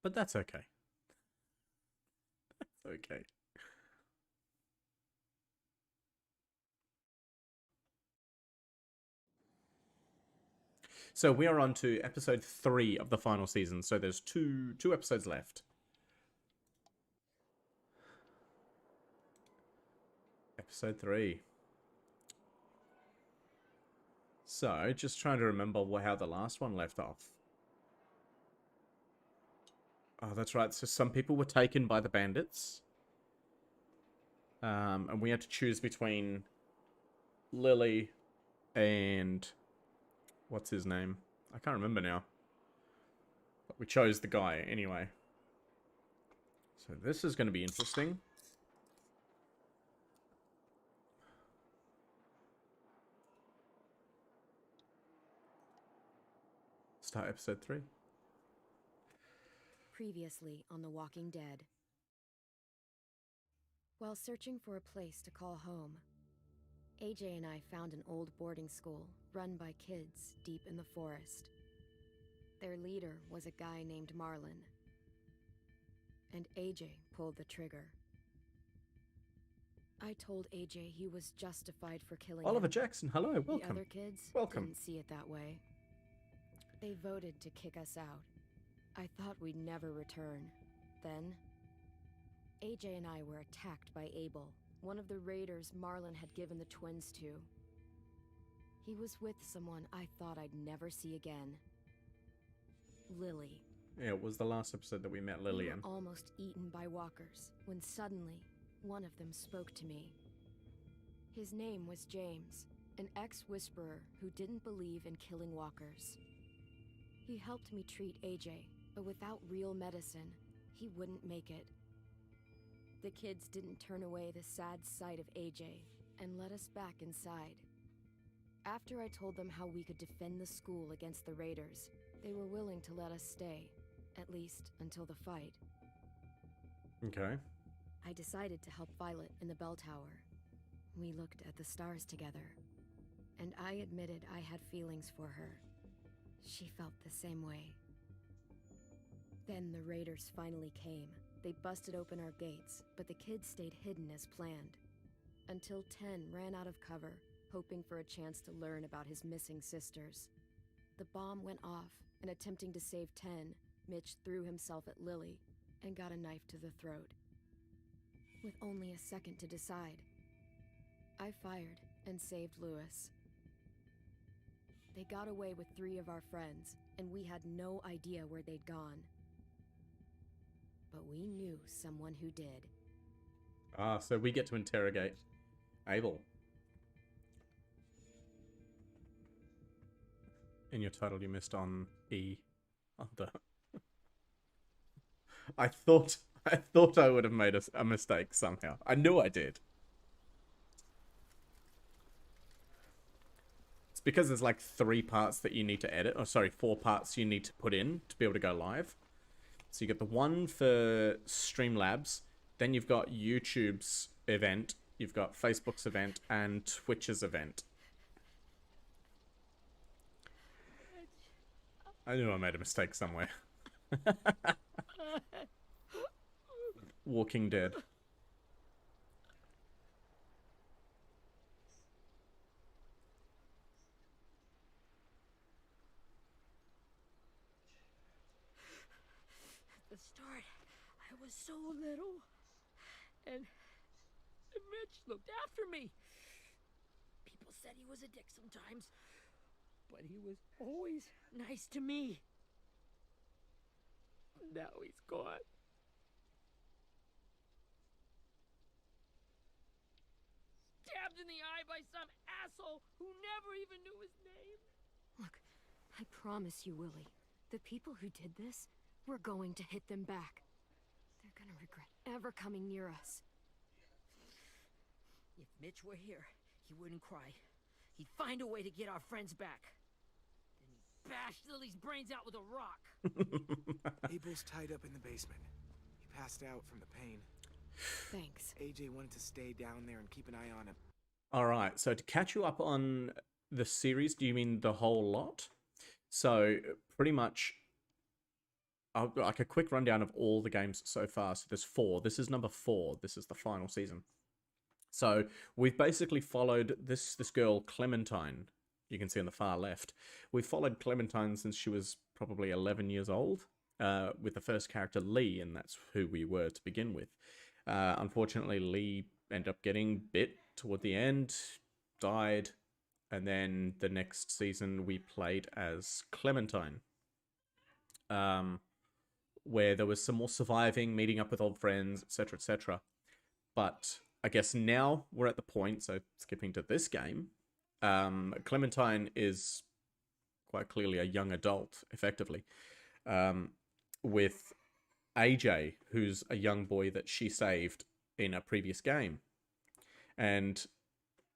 But that's okay. That's okay. So we are on to episode 3 of the final season. So there's two episodes left. Episode 3. So, just trying to remember how the last one left off. Oh, that's right. So some people were taken by the bandits. And we had to choose between Lily and... what's his name? I can't remember now. But we chose the guy anyway. So this is going to be interesting. Start episode 3. Previously on The Walking Dead. While searching for a place to call home, AJ and I found an old boarding school run by kids deep in the forest. Their leader was a guy named Marlon, and AJ pulled the trigger. I told AJ he was justified for killing Oliver him. Jackson, hello, welcome. The other kids Welcome. didn't see it that way. They voted to kick us out. I thought we'd never return. Then, AJ and I were attacked by Abel, one of the raiders Marlon had given the twins to. He was with someone I thought I'd never see again. Lily. Yeah, it was the last episode that we met Lillian. We were almost eaten by walkers, when suddenly, one of them spoke to me. His name was James, an ex-whisperer who didn't believe in killing walkers. He helped me treat AJ, but without real medicine, he wouldn't make it. The kids didn't turn away the sad sight of AJ and let us back inside. After I told them how we could defend the school against the raiders, they were willing to let us stay, at least until the fight. Okay. I decided to help Violet in the bell tower. We looked at the stars together, and I admitted I had feelings for her. She felt the same way. Then the raiders finally came. They busted open our gates, but the kids stayed hidden as planned. Until 10 ran out of cover, hoping for a chance to learn about his missing sisters. The bomb went off, and attempting to save 10, Mitch threw himself at Lily and got a knife to the throat. With only a second to decide, I fired and saved Lewis. They got away with 3 of our friends, and we had no idea where they'd gone. But we knew someone who did. Ah, so we get to interrogate Abel. In your title, you missed on E. On the... I thought I would have made a mistake somehow. I knew I did. It's because there's like 3 parts that you need to edit. Or sorry, 4 parts you need to put in to be able to go live. So you get the one for Streamlabs, then you've got YouTube's event, you've got Facebook's event, and Twitch's event. I knew I made a mistake somewhere. Walking Dead. At the start, I was so little, and Mitch looked after me. People said he was a dick sometimes, but he was always nice to me. Now he's gone. Stabbed in the eye by some asshole who never even knew his name. Look, I promise you, Willie, the people who did this, we're going to hit them back. They're gonna regret ever coming near us. If Mitch were here, he wouldn't cry. He'd find a way to get our friends back. Then he'd bash Lily's brains out with a rock. Abel's tied up in the basement. He passed out from the pain. Thanks. AJ wanted to stay down there and keep an eye on him. Alright, so to catch you up on the series, do you mean the whole lot? So, pretty much, like a quick rundown of all the games so far. So there's 4. This is number 4. This is the final season. So we've basically followed this girl, Clementine. You can see on the far left. We've followed Clementine since she was probably 11 years old, with the first character, Lee, and that's who we were to begin with. Unfortunately, Lee ended up getting bit toward the end, died, and then the next season we played as Clementine, where there was some more surviving, meeting up with old friends, etc., etc. But I guess now we're at the point, so skipping to this game, Clementine is quite clearly a young adult, effectively, with AJ, who's a young boy that she saved in a previous game. And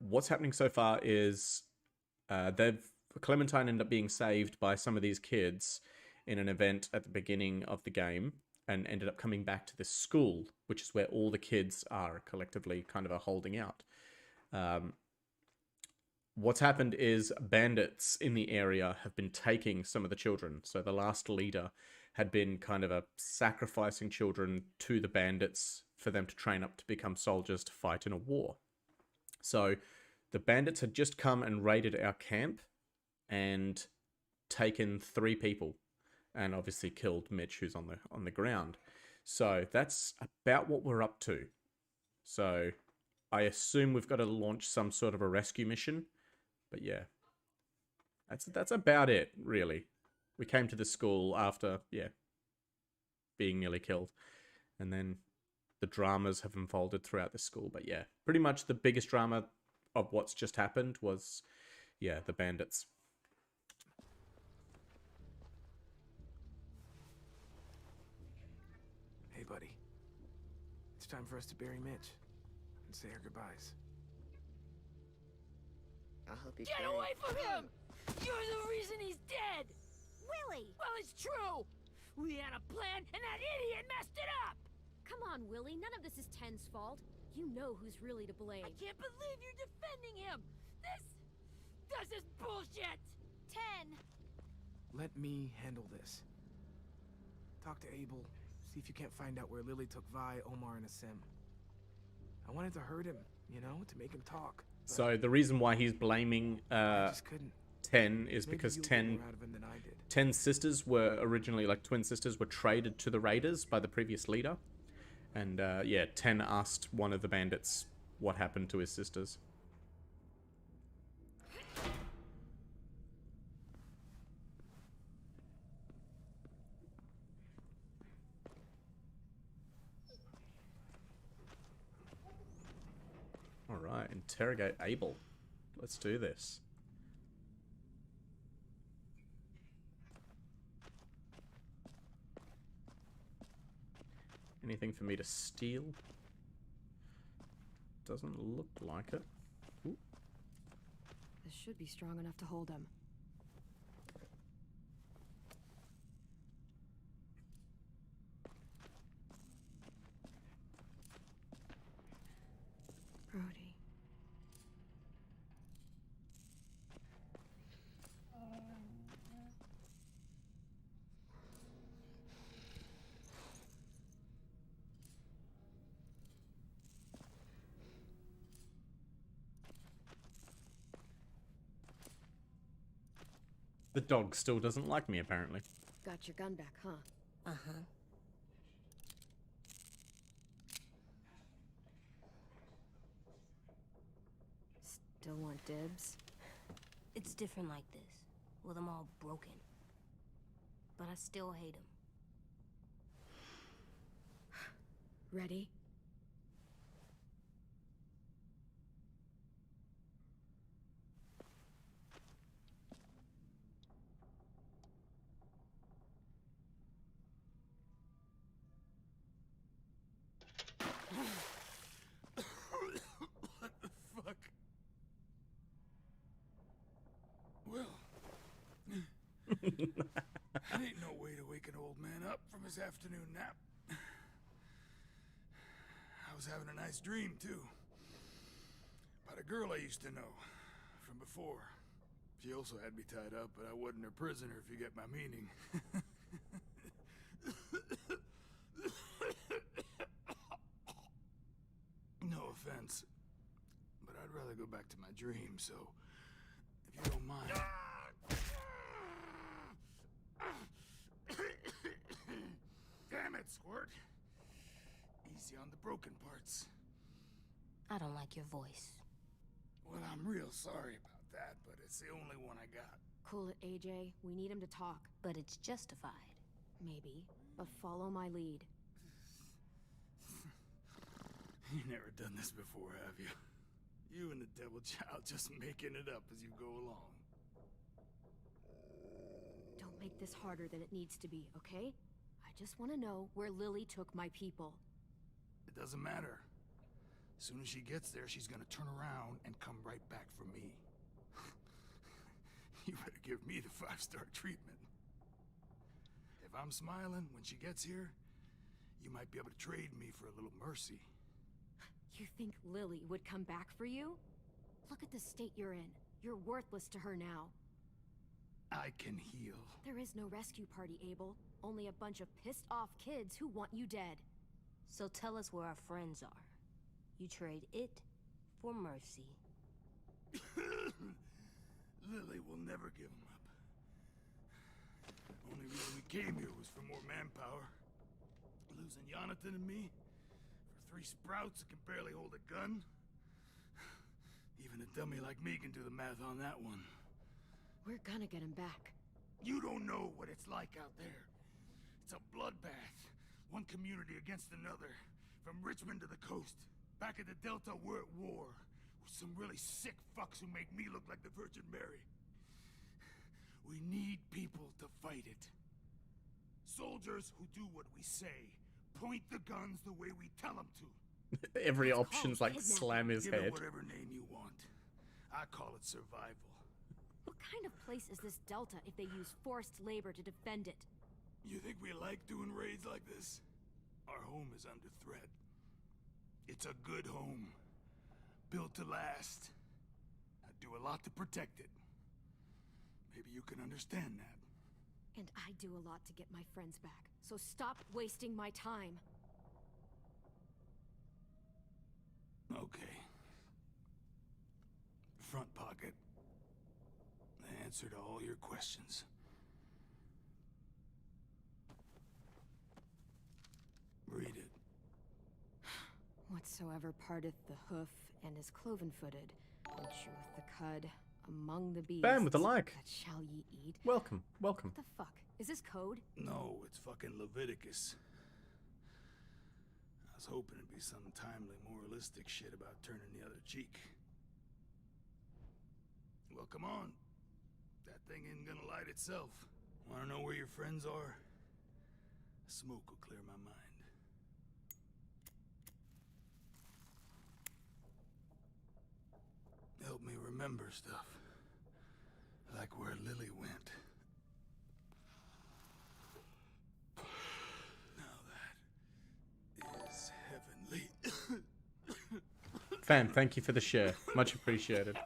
what's happening so far is Clementine ended up being saved by some of these kids in an event at the beginning of the game, and ended up coming back to this school, which is where all the kids are collectively kind of holding out. What's happened is bandits in the area have been taking some of the children. So the last leader had been kind of sacrificing children to the bandits for them to train up to become soldiers to fight in a war. So the bandits had just come and raided our camp and taken 3 people, and obviously killed Mitch, who's on the ground. So that's about what we're up to. So I assume we've got to launch some sort of a rescue mission. But yeah, that's about it, really. We came to the school after, being nearly killed. And then the dramas have unfolded throughout the school. But yeah, pretty much the biggest drama of what's just happened was, the bandits. Hey, buddy. It's time for us to bury Mitch and say our goodbyes. I'll help you Get carry. away from him! You're the reason he's dead! Willie! Well, it's true! We had a plan, and that idiot messed it up! Come on, Willie. None of this is Ten's fault. You know who's really to blame. I can't believe you're defending him! This is bullshit! 10! Let me handle this. Talk to Abel. See if you can't find out where Lily took Vi, Omar, and Asim. I wanted to hurt him, to make him talk. So the reason why he's blaming I just couldn't. 10 is Maybe because you'll get 10 more out of him than I did. 10's sisters were originally, like twin sisters, were traded to the raiders by the previous leader. And 10 asked one of the bandits what happened to his sisters. Alright, interrogate Abel. Let's do this. Anything for me to steal? Doesn't look like it. Ooh. This should be strong enough to hold him. Brody. The dog still doesn't like me, apparently. Got your gun back, huh? Uh-huh. Still want dibs? It's different like this, with them all broken. But I still hate him. Ready? Fuck. Well, that ain't no way to wake an old man up from his afternoon nap. I was having a nice dream, too. About a girl I used to know from before. She also had me tied up, but I wasn't her prisoner, if you get my meaning. gotta go back to my dream, so if you don't mind. Damn it, Squirt. Easy on the broken parts. I don't like your voice. Well, I'm real sorry about that, but it's the only one I got. Cool it, AJ. We need him to talk. But it's justified. Maybe. But follow my lead. You've never done this before, have you? You and the devil child just making it up as you go along. Don't make this harder than it needs to be, okay? I just want to know where Lily took my people. It doesn't matter. As soon as she gets there, she's gonna turn around and come right back for me. You better give me the 5-star treatment. If I'm smiling when she gets here, you might be able to trade me for a little mercy. You think Lily would come back for you? Look at the state you're in. You're worthless to her now. I can heal. There is no rescue party, Abel. Only a bunch of pissed-off kids who want you dead. So tell us where our friends are. You trade it for mercy. Lily will never give him up. Only reason we came here was for more manpower. Losing Jonathan and me for 3 sprouts that can barely hold a gun. Even a dummy like me can do the math on that one. We're gonna get him back. You don't know what it's like out there. It's a bloodbath. One community against another. From Richmond to the coast. Back at the Delta, we're at war. With some really sick fucks who make me look like the Virgin Mary. We need people to fight it. Soldiers who do what we say. Point the guns the way we tell them to. Every option's like slam his Give head. it whatever name you want. I call it survival. What kind of place is this Delta if they use forced labor to defend it? You think we like doing raids like this? Our home is under threat. It's a good home. Built to last. I do a lot to protect it. Maybe you can understand that. And I do a lot to get my friends back. So stop wasting my time. Okay. Front pocket. The answer to all your questions. Read it. Whatsoever parteth the hoof and is cloven-footed, and cheweth the cud among the beasts. Bam with a like. That shall ye eat. Welcome, welcome. What the fuck? Is this code? No, it's fucking Leviticus. I was hoping it'd be some timely, moralistic shit about turning the other cheek. Well, come on. That thing ain't gonna light itself. Wanna know where your friends are? Smoke will clear my mind. Help me remember stuff. Like where Lily went. Now that is heavenly. Fam, thank you for the share. Much appreciated.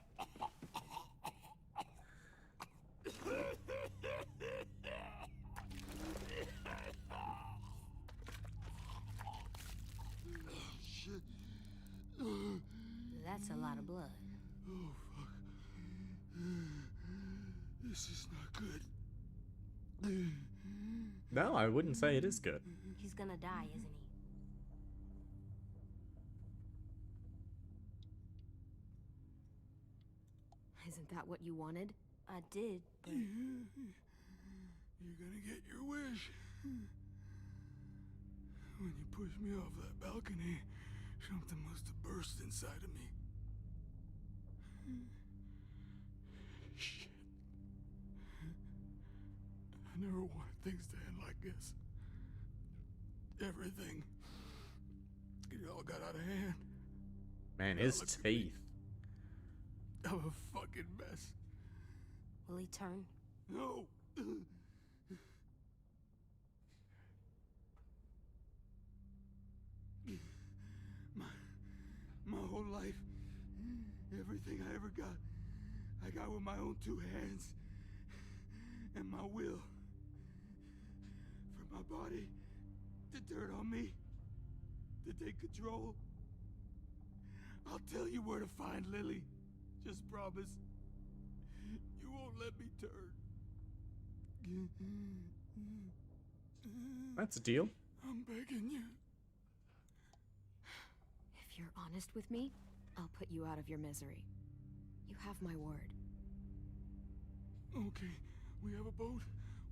Shit. That's a lot of blood. Oh, fuck. This is not good. No, I wouldn't say it is good. He's gonna die, isn't he? Isn't that what you wanted? I did, but You're gonna get your wish. When you pushed me off that balcony, something must have burst inside of me. Shit. I never wanted things to end like this. Everything. It all got out of hand. Man, his Look at me. teeth. I'm a fucking mess. will he turn? No. My whole life, everything I ever got, I got with my own 2 hands and my will. For my body to turn on me, to take control. I'll tell you where to find Lily. Just promise you won't let me turn. That's a deal. I'm begging you. If you're honest with me, I'll put you out of your misery. You have my word. Okay, we have a boat.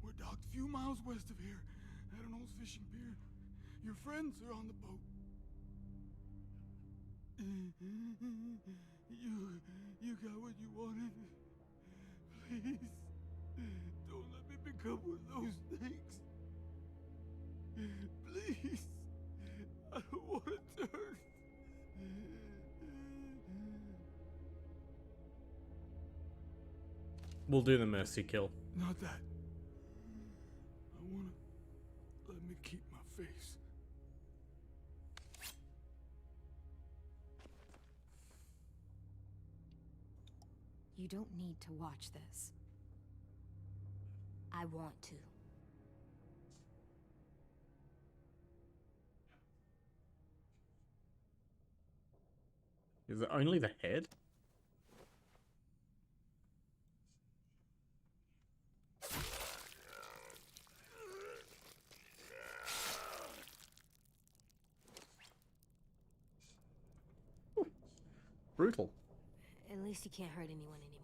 We're docked a few miles west of here at an old fishing pier. Your friends are on the boat. You got what you wanted. Please, don't let me become one of those things. Please, I don't want to turn. We'll do the mercy kill. Not that. I want to let me keep my face. You don't need to watch this. I want to. Is it only the head? Ooh, brutal. At least you can't hurt anyone anymore.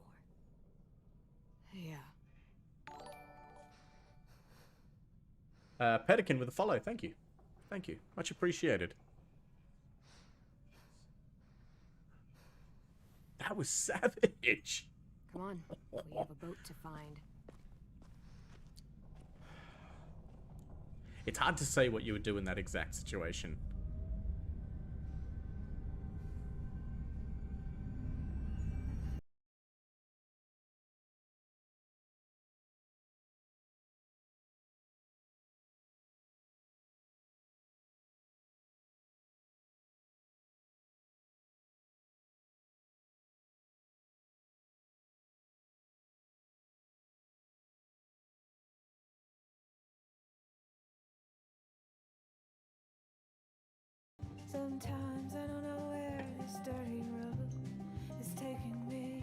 Yeah. Pelican with a follow. Thank you. Thank you. Much appreciated. That was savage. Come on, we have a boat to find. It's hard to say what you would do in that exact situation. Sometimes I don't know where this dirty road is taking me.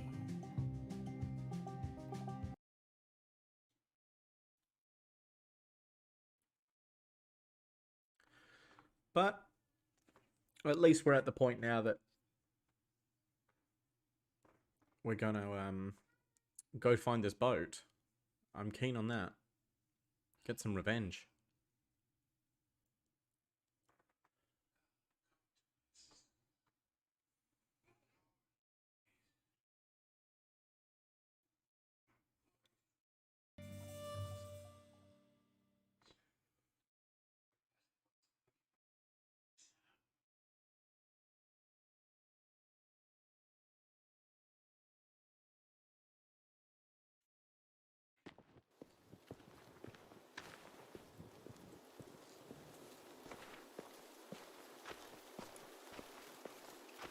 But at least we're at the point now that we're gonna go find this boat. I'm keen on that. Get some revenge.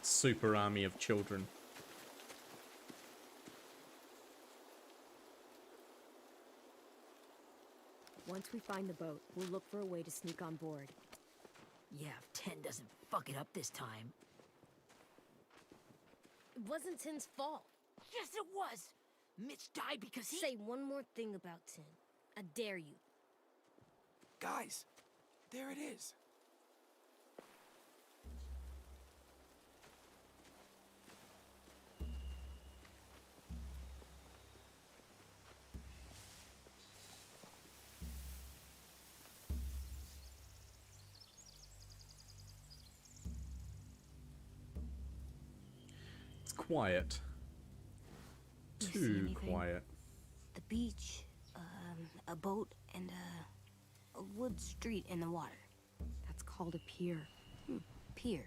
Super army of children. Once we find the boat, we'll look for a way to sneak on board. Yeah, if 10 doesn't fuck it up this time. It wasn't Tin's fault. Yes, it was! Mitch died because he... Say one more thing about Tin. I dare you. Guys, there it is. It's quiet. You see Too anything? quiet. The beach, a boat, and a wood street in the water. That's called a pier. Pier.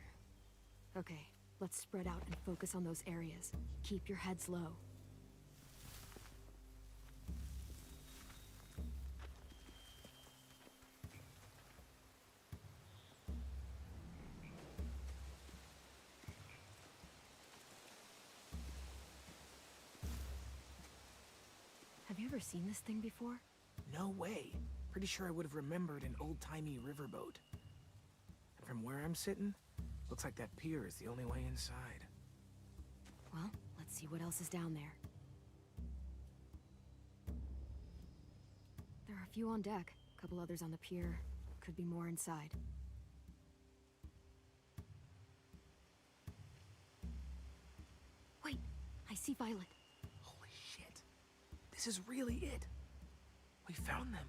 Okay, let's spread out and focus on those areas. Keep your heads low. Have you ever seen this thing before? No way. Pretty sure I would have remembered an old-timey riverboat. And from where I'm sitting, looks like that pier is the only way inside. Well, let's Let's see what else is down there. There are a few on deck, a couple others on the pier. Could be more inside. Wait, I see Violet. Holy shit. This is really it. We found them.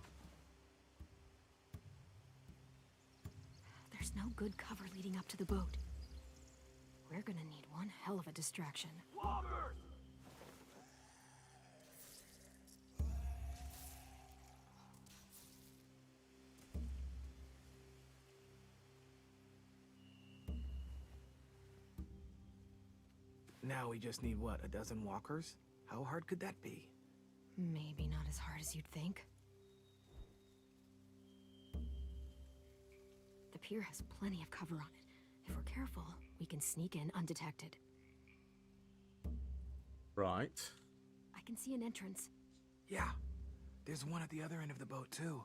There's no good cover leading up to the boat. We're gonna need one hell of a distraction. Walkers! Now we just need, what, a dozen walkers? How hard could that be? Maybe not as hard as you'd think. The pier has plenty of cover on it. If we're careful, we can sneak in undetected. Right. I can see an entrance. Yeah. There's one at the other end of the boat, too.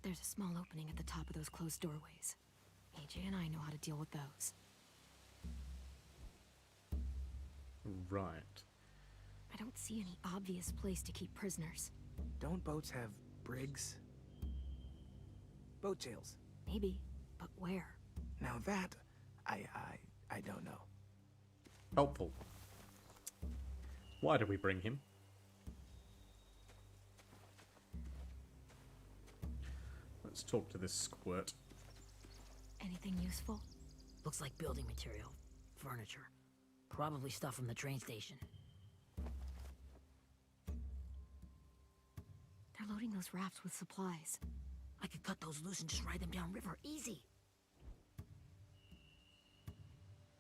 There's a small opening at the top of those closed doorways. AJ and I know how to deal with those. Right. I don't see any obvious place to keep prisoners. Don't boats have brigs? Boat jails. Maybe, but where? Now that, I don't know. Helpful. Why do we bring him? Let's talk to this squirt. Anything useful? Looks like building material. Furniture. Probably stuff from the train station. They're loading those rafts with supplies. I could cut those loose and just ride them downriver. Easy.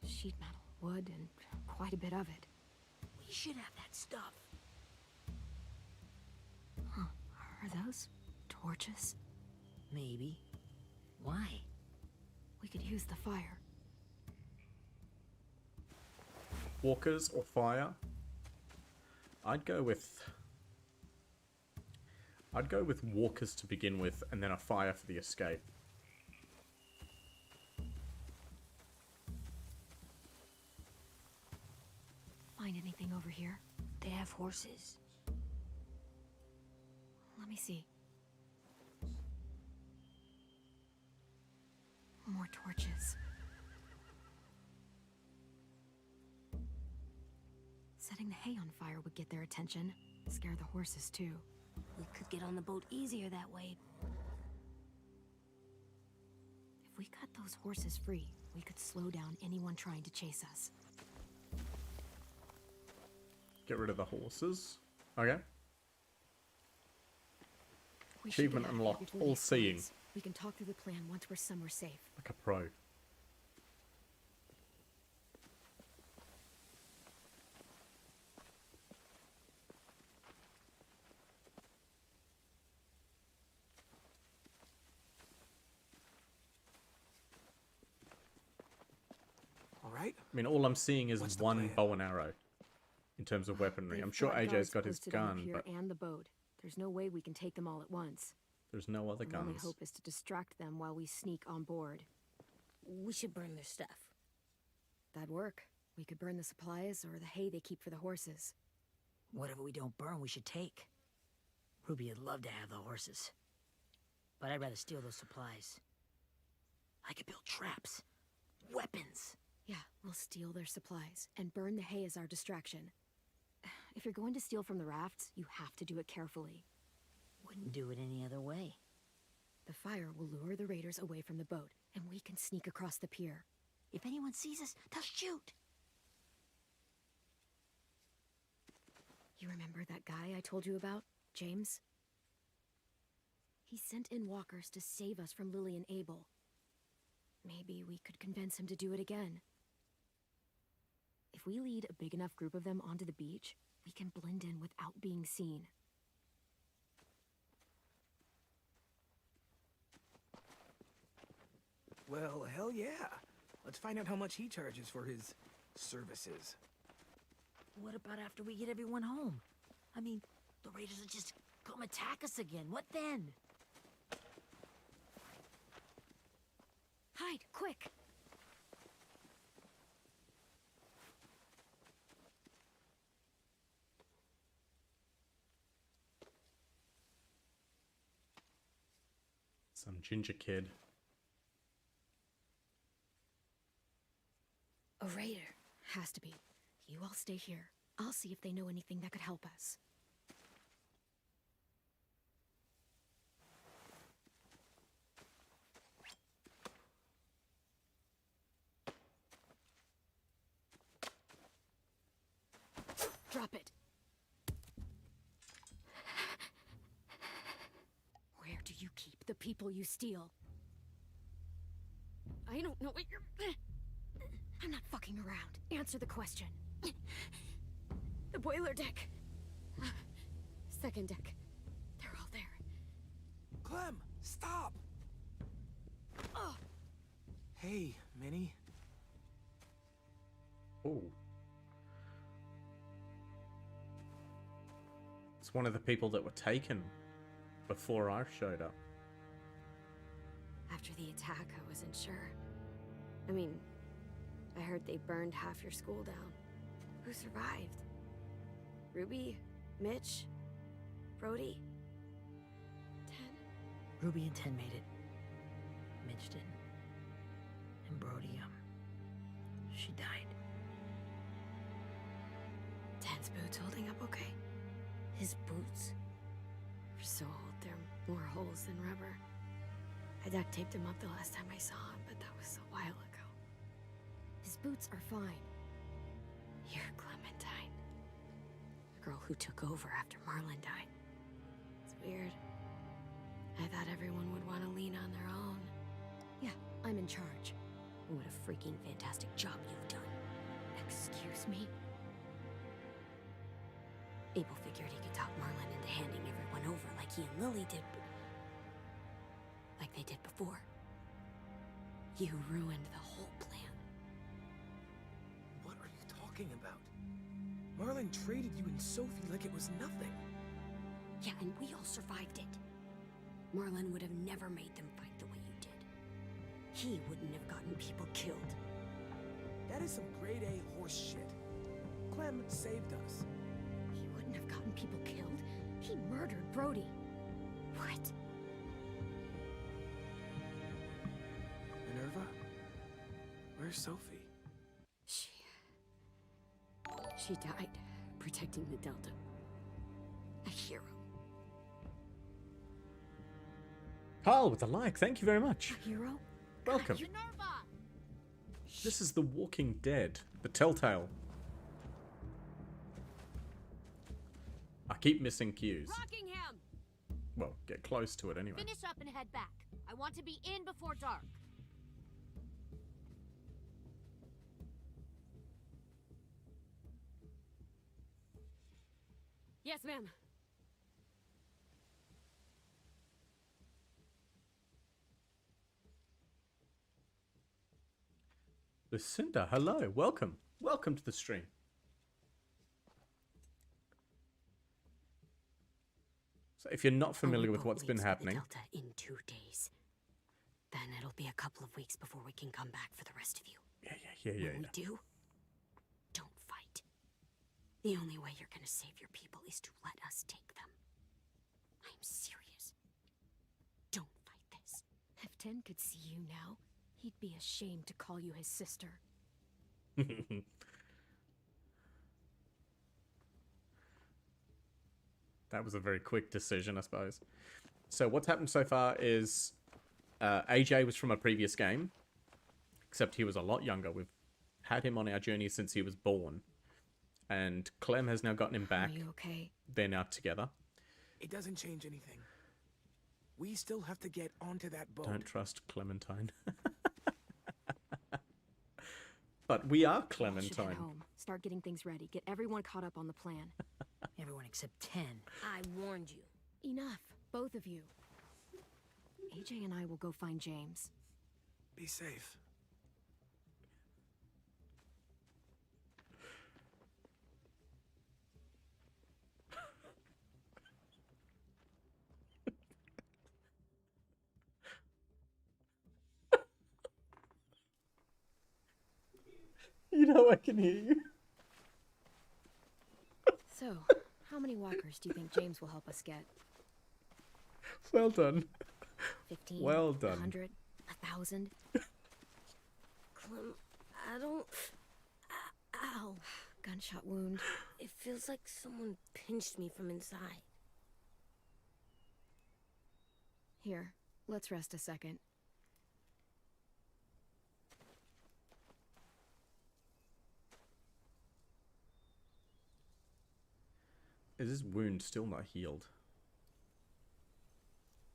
Sheet metal, wood, and quite a bit of it. We should have that stuff. Huh. Are those torches? Maybe. Why? We could use the fire. Walkers or fire? I'd go with walkers to begin with, and then a fire for the escape. Find anything over here? They have horses. Let me see. More torches. Setting the hay on fire would get their attention. Scare the horses, too. We could get on the boat easier that way. If we cut those horses free, we could slow down anyone trying to chase us. Get rid of the horses. Okay. We should Achievement get out of here unlocked. before All they seeing. close. We can talk through the plan once we're somewhere safe. Like a pro. All right? I mean, all I'm seeing is What's the one plan? bow and arrow in terms of weaponry. They've I'm sure got AJ's guards got his posted on the gun, pier but and the boat. There's no way we can take them all at once. there's no other My only guns. hope is to distract them while we sneak on board. We should burn their stuff. That'd work. We could burn the supplies or the hay they keep for the horses. Whatever we don't burn, we should take. Ruby would love to have the horses. But I'd rather steal those supplies. I could build traps. Weapons. Yeah, we'll steal their supplies and burn the hay as our distraction. If you're going to steal from the rafts, you have to do it carefully. Wouldn't do it any other way. The fire will lure the raiders away from the boat, and we can sneak across the pier. If anyone sees us, they'll shoot. You remember that guy I told you about, James? He sent in walkers to save us from Lily and Abel. Maybe we could convince him to do it again. If we lead a big enough group of them onto the beach, we can blend in without being seen. Well, hell yeah. Let's find out how much he charges for his services. What about after we get everyone home? I mean, the raiders will just come attack us again. What then? Hide, quick! Some ginger kid. A raider. Has to be. You all stay here. I'll see if they know anything that could help us. Drop it. Where do you keep the people you steal? I don't know what you're... I'm not fucking around. Answer the question. The boiler deck. Second deck. They're all there. Clem, stop! Oh. Hey, Minnie. Oh. It's one of the people that were taken before I showed up. After the attack, I wasn't sure. I mean, I heard they burned half your school down. Who survived? Ruby? Mitch? Brody? 10? Ruby and 10 made it. Mitch didn't. And Brody, she died. 10's boots holding up okay? His boots. They're so old, they're more holes than rubber. I duct taped him up the last time I saw him, but that was a while ago. His boots are fine. You're Clementine. The girl who took over after Marlon died. It's weird. I thought everyone would want to lean on their own. Yeah, I'm in charge. What a freaking fantastic job you've done. Excuse me? Abel figured he could talk Marlon into handing everyone over like he and Lily did, but... like they did before. You ruined the whole plan. What are you talking about? Marlon traded you and Sophie like it was nothing. Yeah, and we all survived it. Marlon would have never made them fight the way you did. He wouldn't have gotten people killed. That is some grade A horse shit. Clem saved us. He wouldn't have gotten people killed. He murdered Brody. What? Minerva? Where's Sophie? She died protecting the Delta. A hero. Carl with a like, thank you very much. A hero? Welcome. Minerva! This is The Walking Dead, the Telltale. I keep missing cues. Rockingham! Well, get close to it anyway. Finish up and head back. I want to be in before dark. Yes, ma'am. Lucinda, hello, welcome. Welcome to the stream. So if you're not familiar with what's been happening... Delta in 2 days. Then it'll be a couple of weeks before we can come back for the rest of you. Yeah. When we do, don't fight. The only way you're gonna save your people is to let us take them. I'm serious. Don't fight this. If 10 could see you now, he'd be ashamed to call you his sister. That was a very quick decision, I suppose. So what's happened so far is AJ was from a previous game, except he was a lot younger. We've had him on our journey since he was born. And Clem has now gotten him back. Are you okay? They're now together. It doesn't change anything. We still have to get onto that boat. Don't trust Clementine. But we are You all should Clementine. head home. Start getting things ready. Get everyone caught up on the plan. Everyone except 10. I warned you. Enough, both of you. AJ and I will go find James. Be safe. You know I can hear you. So, how many walkers do you think James will help us get? Well done. 15, Well done. 100, 1,000. Clem, I don't... Ow. Gunshot wound. It feels like someone pinched me from inside. Here, let's rest a second. Is this wound still not healed?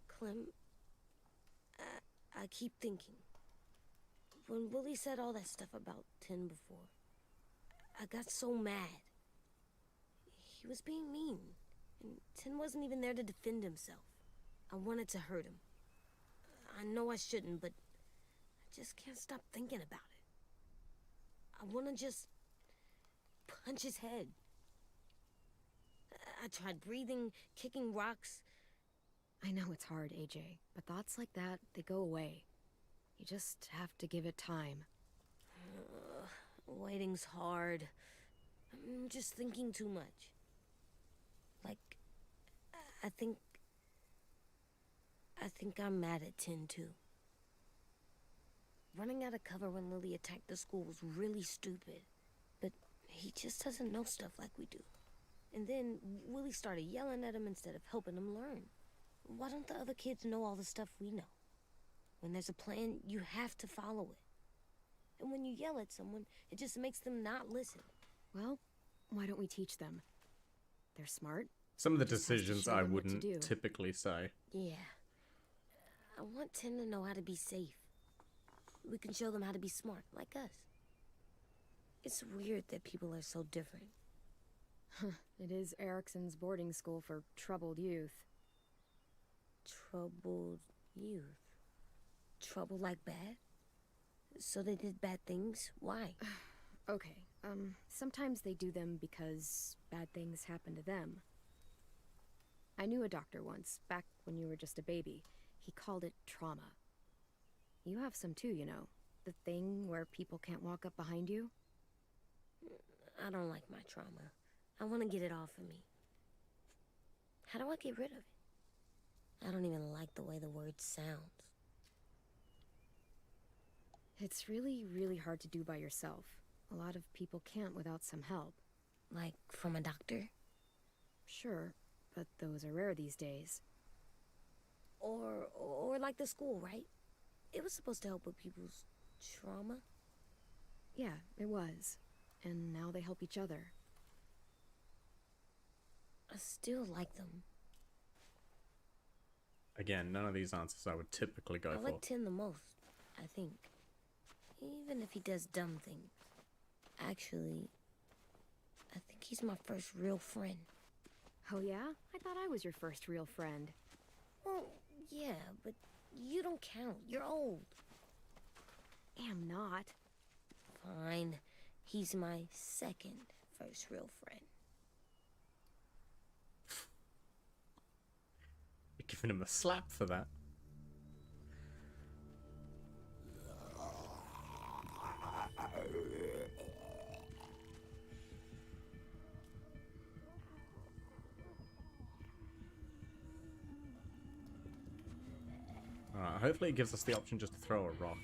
Clem, I keep thinking. When Willie said all that stuff about Tin before, I got so mad. He was being mean, and Tin wasn't even there to defend himself. I wanted to hurt him. I know I shouldn't, but I just can't stop thinking about it. I want to just punch his head. I tried breathing, kicking rocks. I know it's hard, AJ, but thoughts like that, they go away. You just have to give it time. Waiting's hard. I'm just thinking too much. Like, I think I'm mad at Tin, too. Running out of cover when Lily attacked the school was really stupid. But he just doesn't know stuff like we do. And then Willie started yelling at him instead of helping him learn. Why don't the other kids know all the stuff we know? When there's a plan, you have to follow it. And when you yell at someone, it just makes them not listen. Well, why don't we teach them? They're smart. Some of the Just has to decisions show I them what to wouldn't do. typically say. Yeah. I want Tin to know how to be safe. We can show them how to be smart, like us. It's weird that people are so different. It is Erickson's boarding school for troubled youth. Troubled youth. Trouble like bad? So they did bad things? Why? Okay, sometimes they do them because bad things happen to them. I knew a doctor once, back when you were just a baby. He called it trauma. You have some too, you know. The thing where people can't walk up behind you. I don't like my trauma. I want to get it off of me. How do I get rid of it? I don't even like the way the word sounds. It's really, really hard to do by yourself. A lot of people can't without some help. Like, from a doctor? Sure, but those are rare these days. Or like the school, right? It was supposed to help with people's trauma. Yeah, it was. And now they help each other. I still like them. Again, none of these answers I would typically go I for. like Tin the most, I think. Even if he does dumb things. Actually, I think he's my first real friend. Oh yeah? I thought I was your first real friend. Well, yeah, but you don't count. You're old. Am not. Fine. He's my second first real friend. You're giving him a slap for that. Alright, hopefully it gives us the option just to throw a rock.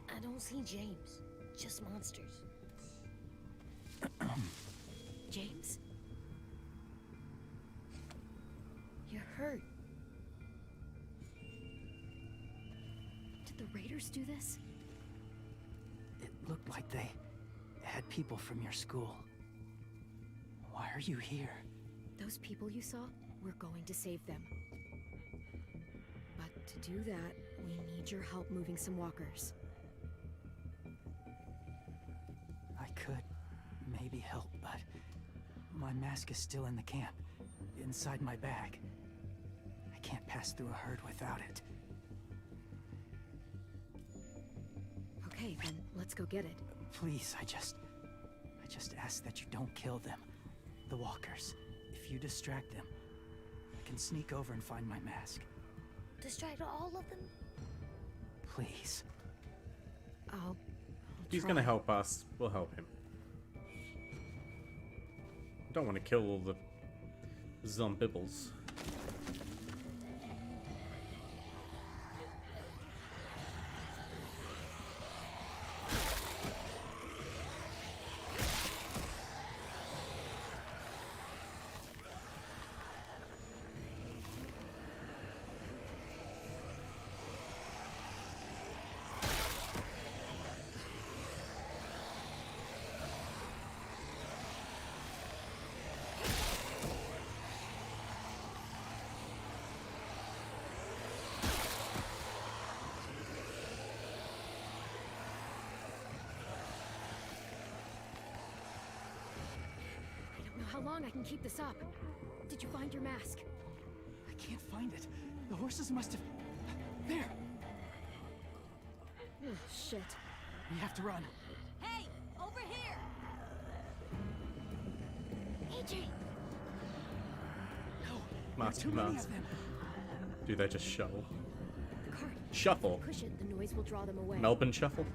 I don't see James. Just monsters. James? You're hurt. Did the Raiders do this? It looked like they had people from your school. Why are you here? Those people you saw, we're going to save them. But to do that, we need your help moving some walkers. I could maybe help, but my mask is still in the camp, inside my bag. I can't pass through a herd without it. Okay, then let's go get it. Please, I just ask that you don't kill them. the walkers. If you distract them, I can sneak over and find my mask. Distract all of them? Please. I'll He's try. gonna help us. We'll help him. Don't want to kill all the zombibbles. I don't know how long I can keep this up. Did you find your mask? I can't find it. The horses must have... There! Oh, shit. We have to run. Hey, over here! AJ! No, Mask too many commands. of them. Do they just shuffle? The cart. Shuffle. Push it, the noise will draw them away. Melbourne shuffle?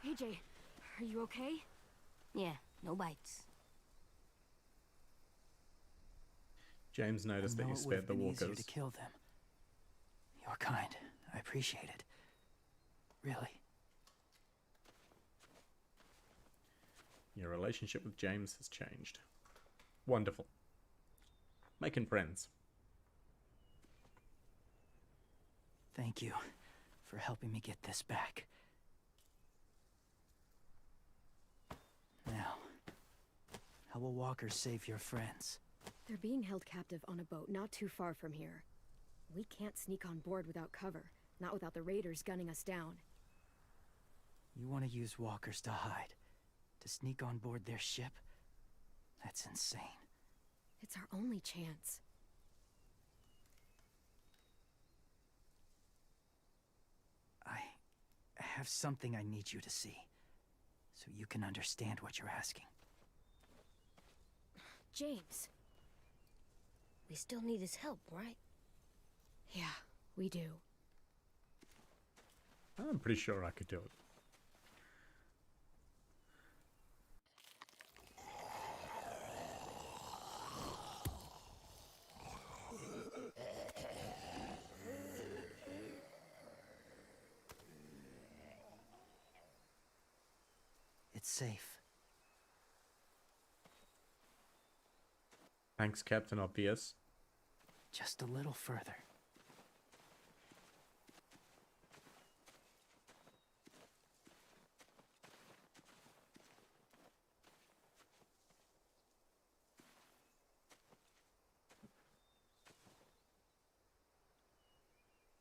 AJ, are you okay? Yeah, no bites. James noticed I that know you it spared would've the been easier walkers. to kill them. You're kind. I appreciate it. Really. Your relationship with James has changed. Wonderful. Making friends. Thank you for helping me get this back. Now, how will walkers save your friends? They're being held captive on a boat not too far from here. We can't sneak on board without cover, not without the raiders gunning us down. You want to use walkers to hide? To sneak on board their ship? That's insane. It's our only chance. I have something I need you to see, so you can understand what you're asking. James. We still need his help, right? Yeah, we do. I'm pretty sure I could do it. It's safe. Thanks, Captain Obvious. Just a little further.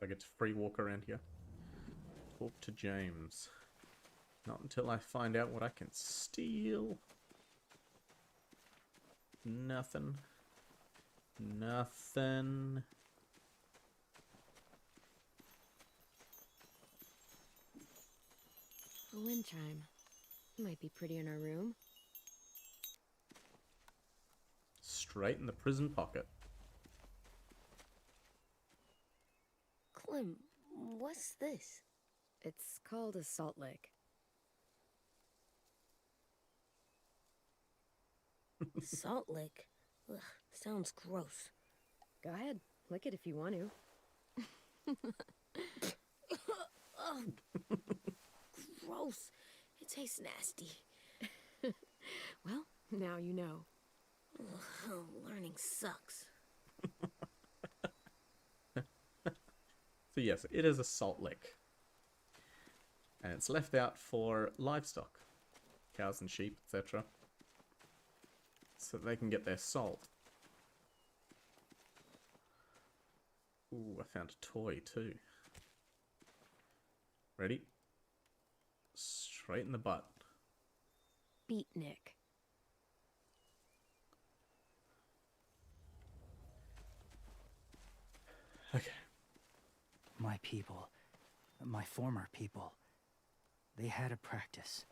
I get to free walk around here. Talk to James. Not until I find out what I can steal. Nothing. Nothing. A wind chime. Might be pretty in our room. Straight in the prison pocket. Clem, what's this? It's called a salt lick. Salt lick? Ugh, sounds gross. Go ahead, lick it if you want to. Gross. It tastes nasty. Well, now you know. Ugh, learning sucks. So yes, it is a salt lick. And it's left out for livestock. Cows and sheep, etc. So they can get their salt. Ooh, I found a toy too. Ready? Straight in the butt. Beatnik. Okay. My people, my former people, they had a practice.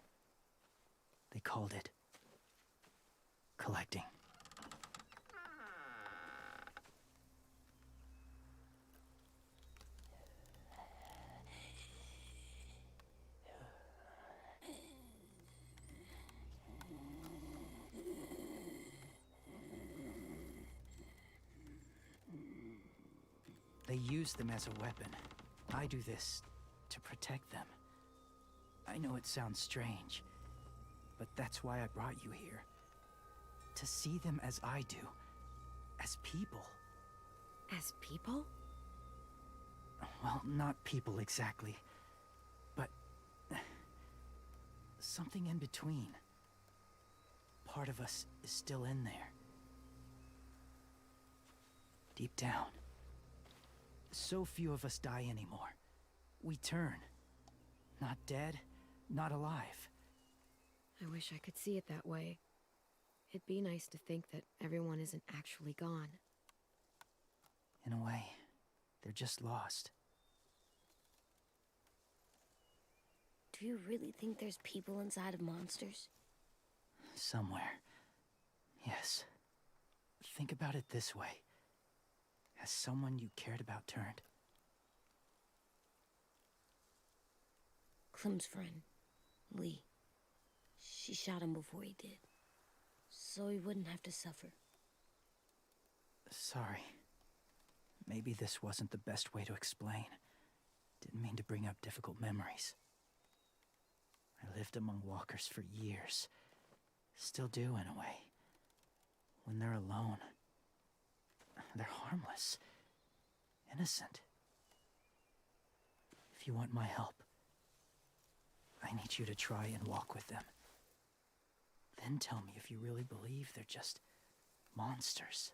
They called it collecting. They use them as a weapon. I do this to protect them. I know it sounds strange, but that's why I brought you here. To see them as I do. As people. As people? Well, not people exactly, but something in between. Part of us is still in there. Deep down. So few of us die anymore. We turn. Not dead, not alive. I wish I could see it that way. It'd be nice to think that everyone isn't actually gone. In a way, they're just lost. Do you really think there's people inside of monsters? Somewhere. Yes. Think about it this way. Has someone you cared about turned? Clem's friend, Lee. She shot him before he did. So he wouldn't have to suffer. Sorry. Maybe this wasn't the best way to explain. Didn't mean to bring up difficult memories. I lived among walkers for years. Still do, in a way. When they're alone, they're harmless. Innocent. If you want my help, I need you to try and walk with them. Then tell me if you really believe they're just monsters.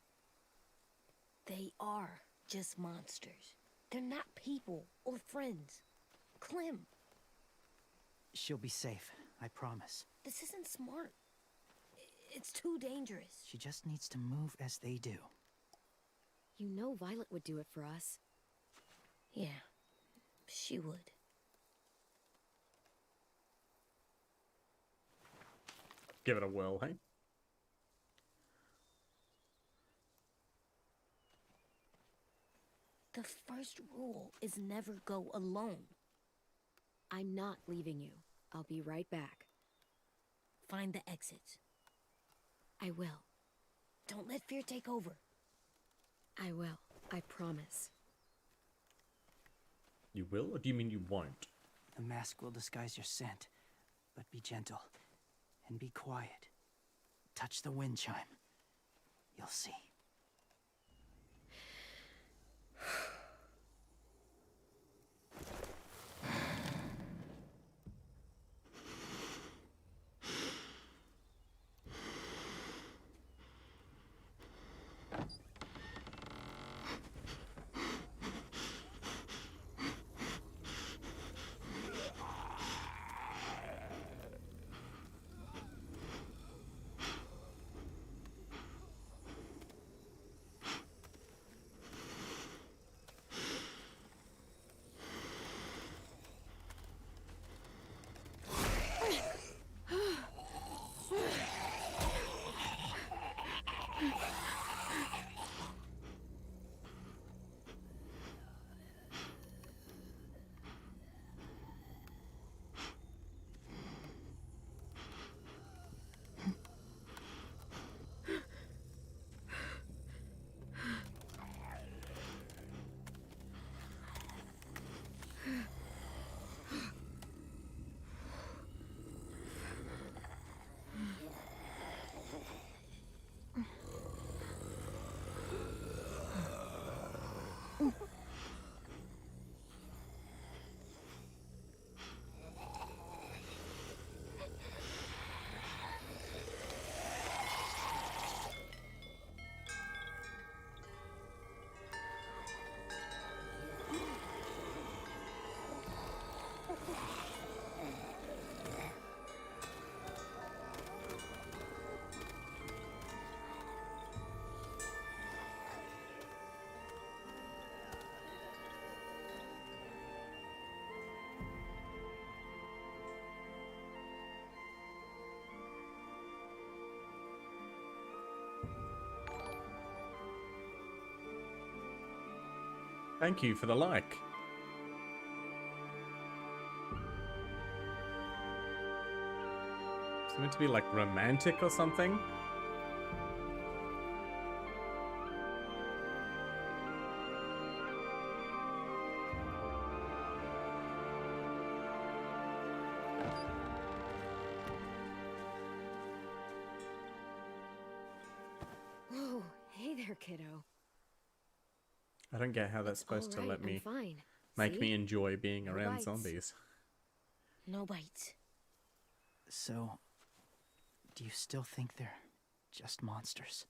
They are just monsters. They're not people or friends. Clem, She'll be safe, I promise. this isn't smart. It's too dangerous. She just needs to move as they do. You know Violet would do it for us. Yeah, she would. Give it a whirl, hey? The first rule is never go alone. I'm not leaving you. I'll be right back. Find the exits. I will. Don't let fear take over. I will. I promise. You will, or do you mean you won't? The mask will disguise your scent, but be gentle and be quiet. Touch the wind chime. You'll see. Thank you for the like. It's meant to be like romantic or something. Whoa, hey there, kiddo. I don't get how that's supposed to All right, let me I'm fine. make See? me enjoy being No around bites. zombies. No bites. So, do you still think they're just monsters?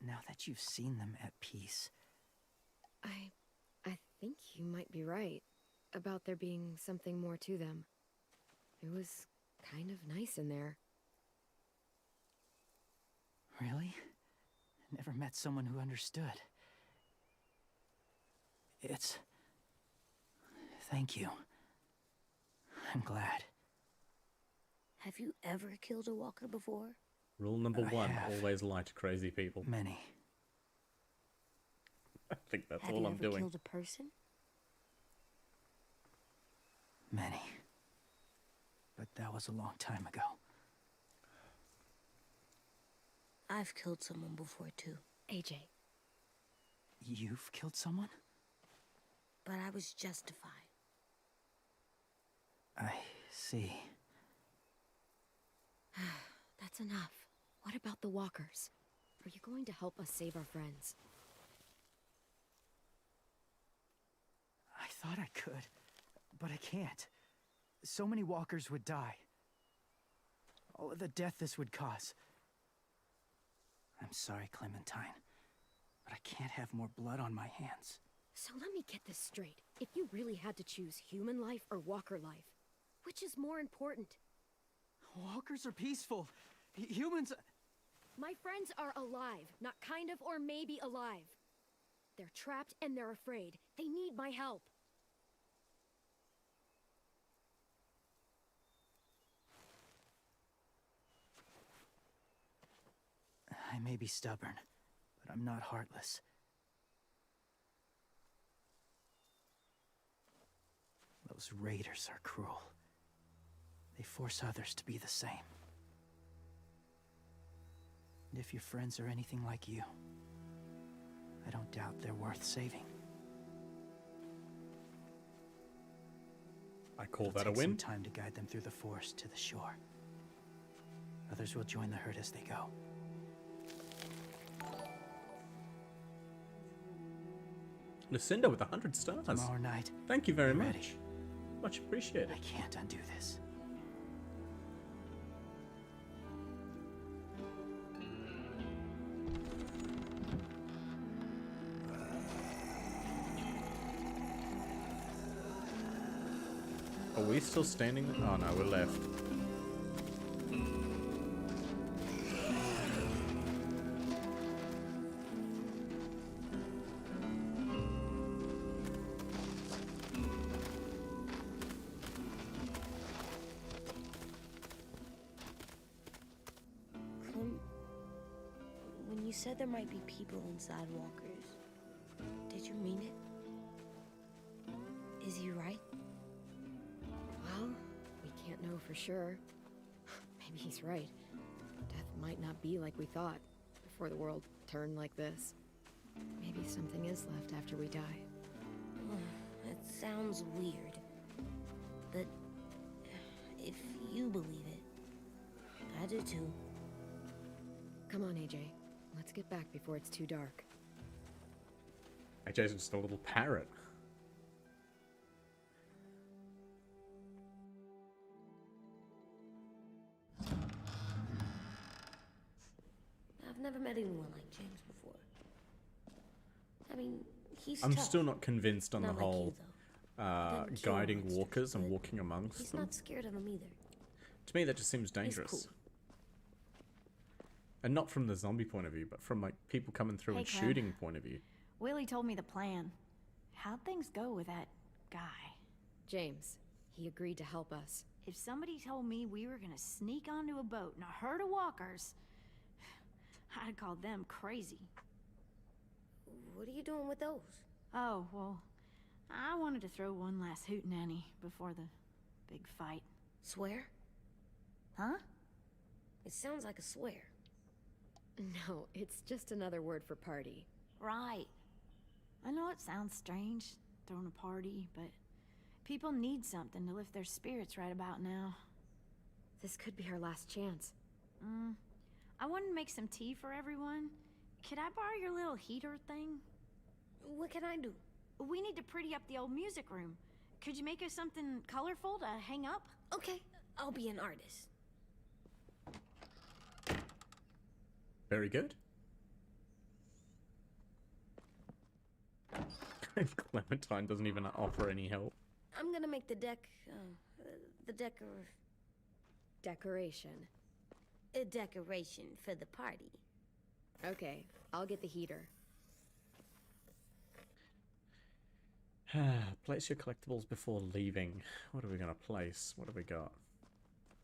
Now that you've seen them at peace. I think you might be right about there being something more to them. It was kind of nice in there. Really? Never met someone who understood. Thank you. I'm glad. Have you ever killed a walker before? Rule number I 1, have. always lie to crazy people. Many. I think that's Have all you I'm ever doing. killed a person? Many. But that was a long time ago. I've killed someone before too, AJ, You've killed someone? but I was justified. I see. that's enough. What about the walkers? Are you going to help us save our friends? I thought I could, but I can't. So many walkers would die. All of the death this would cause. I'm sorry, Clementine, but I can't have more blood on my hands. So let me get this straight. If you really had to choose human life or walker life, which is more important? Walkers are peaceful. Humans... My friends are alive, not kind of or maybe alive. They're trapped and they're afraid. They need my help. I may be stubborn, but I'm not heartless. Those raiders are cruel. They force others to be the same. And if your friends are anything like you, I don't doubt they're worth saving. I call It'll that a take some win. time to guide them through the forest to the shore. Others will join the herd as they go. Lucinda with 100 stars. Tomorrow night, Thank you very be much. ready. Much appreciated. I can't undo this. Are we still standing? Oh no, we're left. Clem, when you said there might be people inside walkers, did you mean it? Is he right? Well, we can't know for sure. Maybe he's right. Death might not be like we thought before the world turned like this. Maybe something is left after we die. It sounds weird. But if you believe it, I do too. Come on, AJ. Let's get back before it's too dark. AJ's just a little parrot. I've never met anyone like James before. I mean, he's I'm tough. still not convinced on Not the like you, whole though. Didn't kill guiding monsters, walkers and but walking amongst He's them. not scared of them either. To me, that just seems dangerous. cool. And not from the zombie point of view, but from like people coming through Hey, and Clem. shooting point of view. Willie told me the plan. How'd things go with that guy? James, he agreed to help us. If somebody told me we were gonna sneak onto a boat in a herd of walkers, I'd call them crazy. What are you doing with those? Oh, well, I wanted to throw one last hootenanny before the big fight. Swear? Huh? It sounds like a swear. No, it's just another word for party. Right. I know it sounds strange, throwing a party, but people need something to lift their spirits right about now. This could be our last chance. I wanted to make some tea for everyone. Could I borrow your little heater thing? What can I do? We need to pretty up the old music room. Could you make us something colorful to hang up? Okay, I'll be an artist. Very good. Clementine doesn't even offer any help. I'm gonna make the Decoration. a decoration for the party. Okay, I'll get the heater. Place your collectibles before leaving. What are we gonna place? What have we got?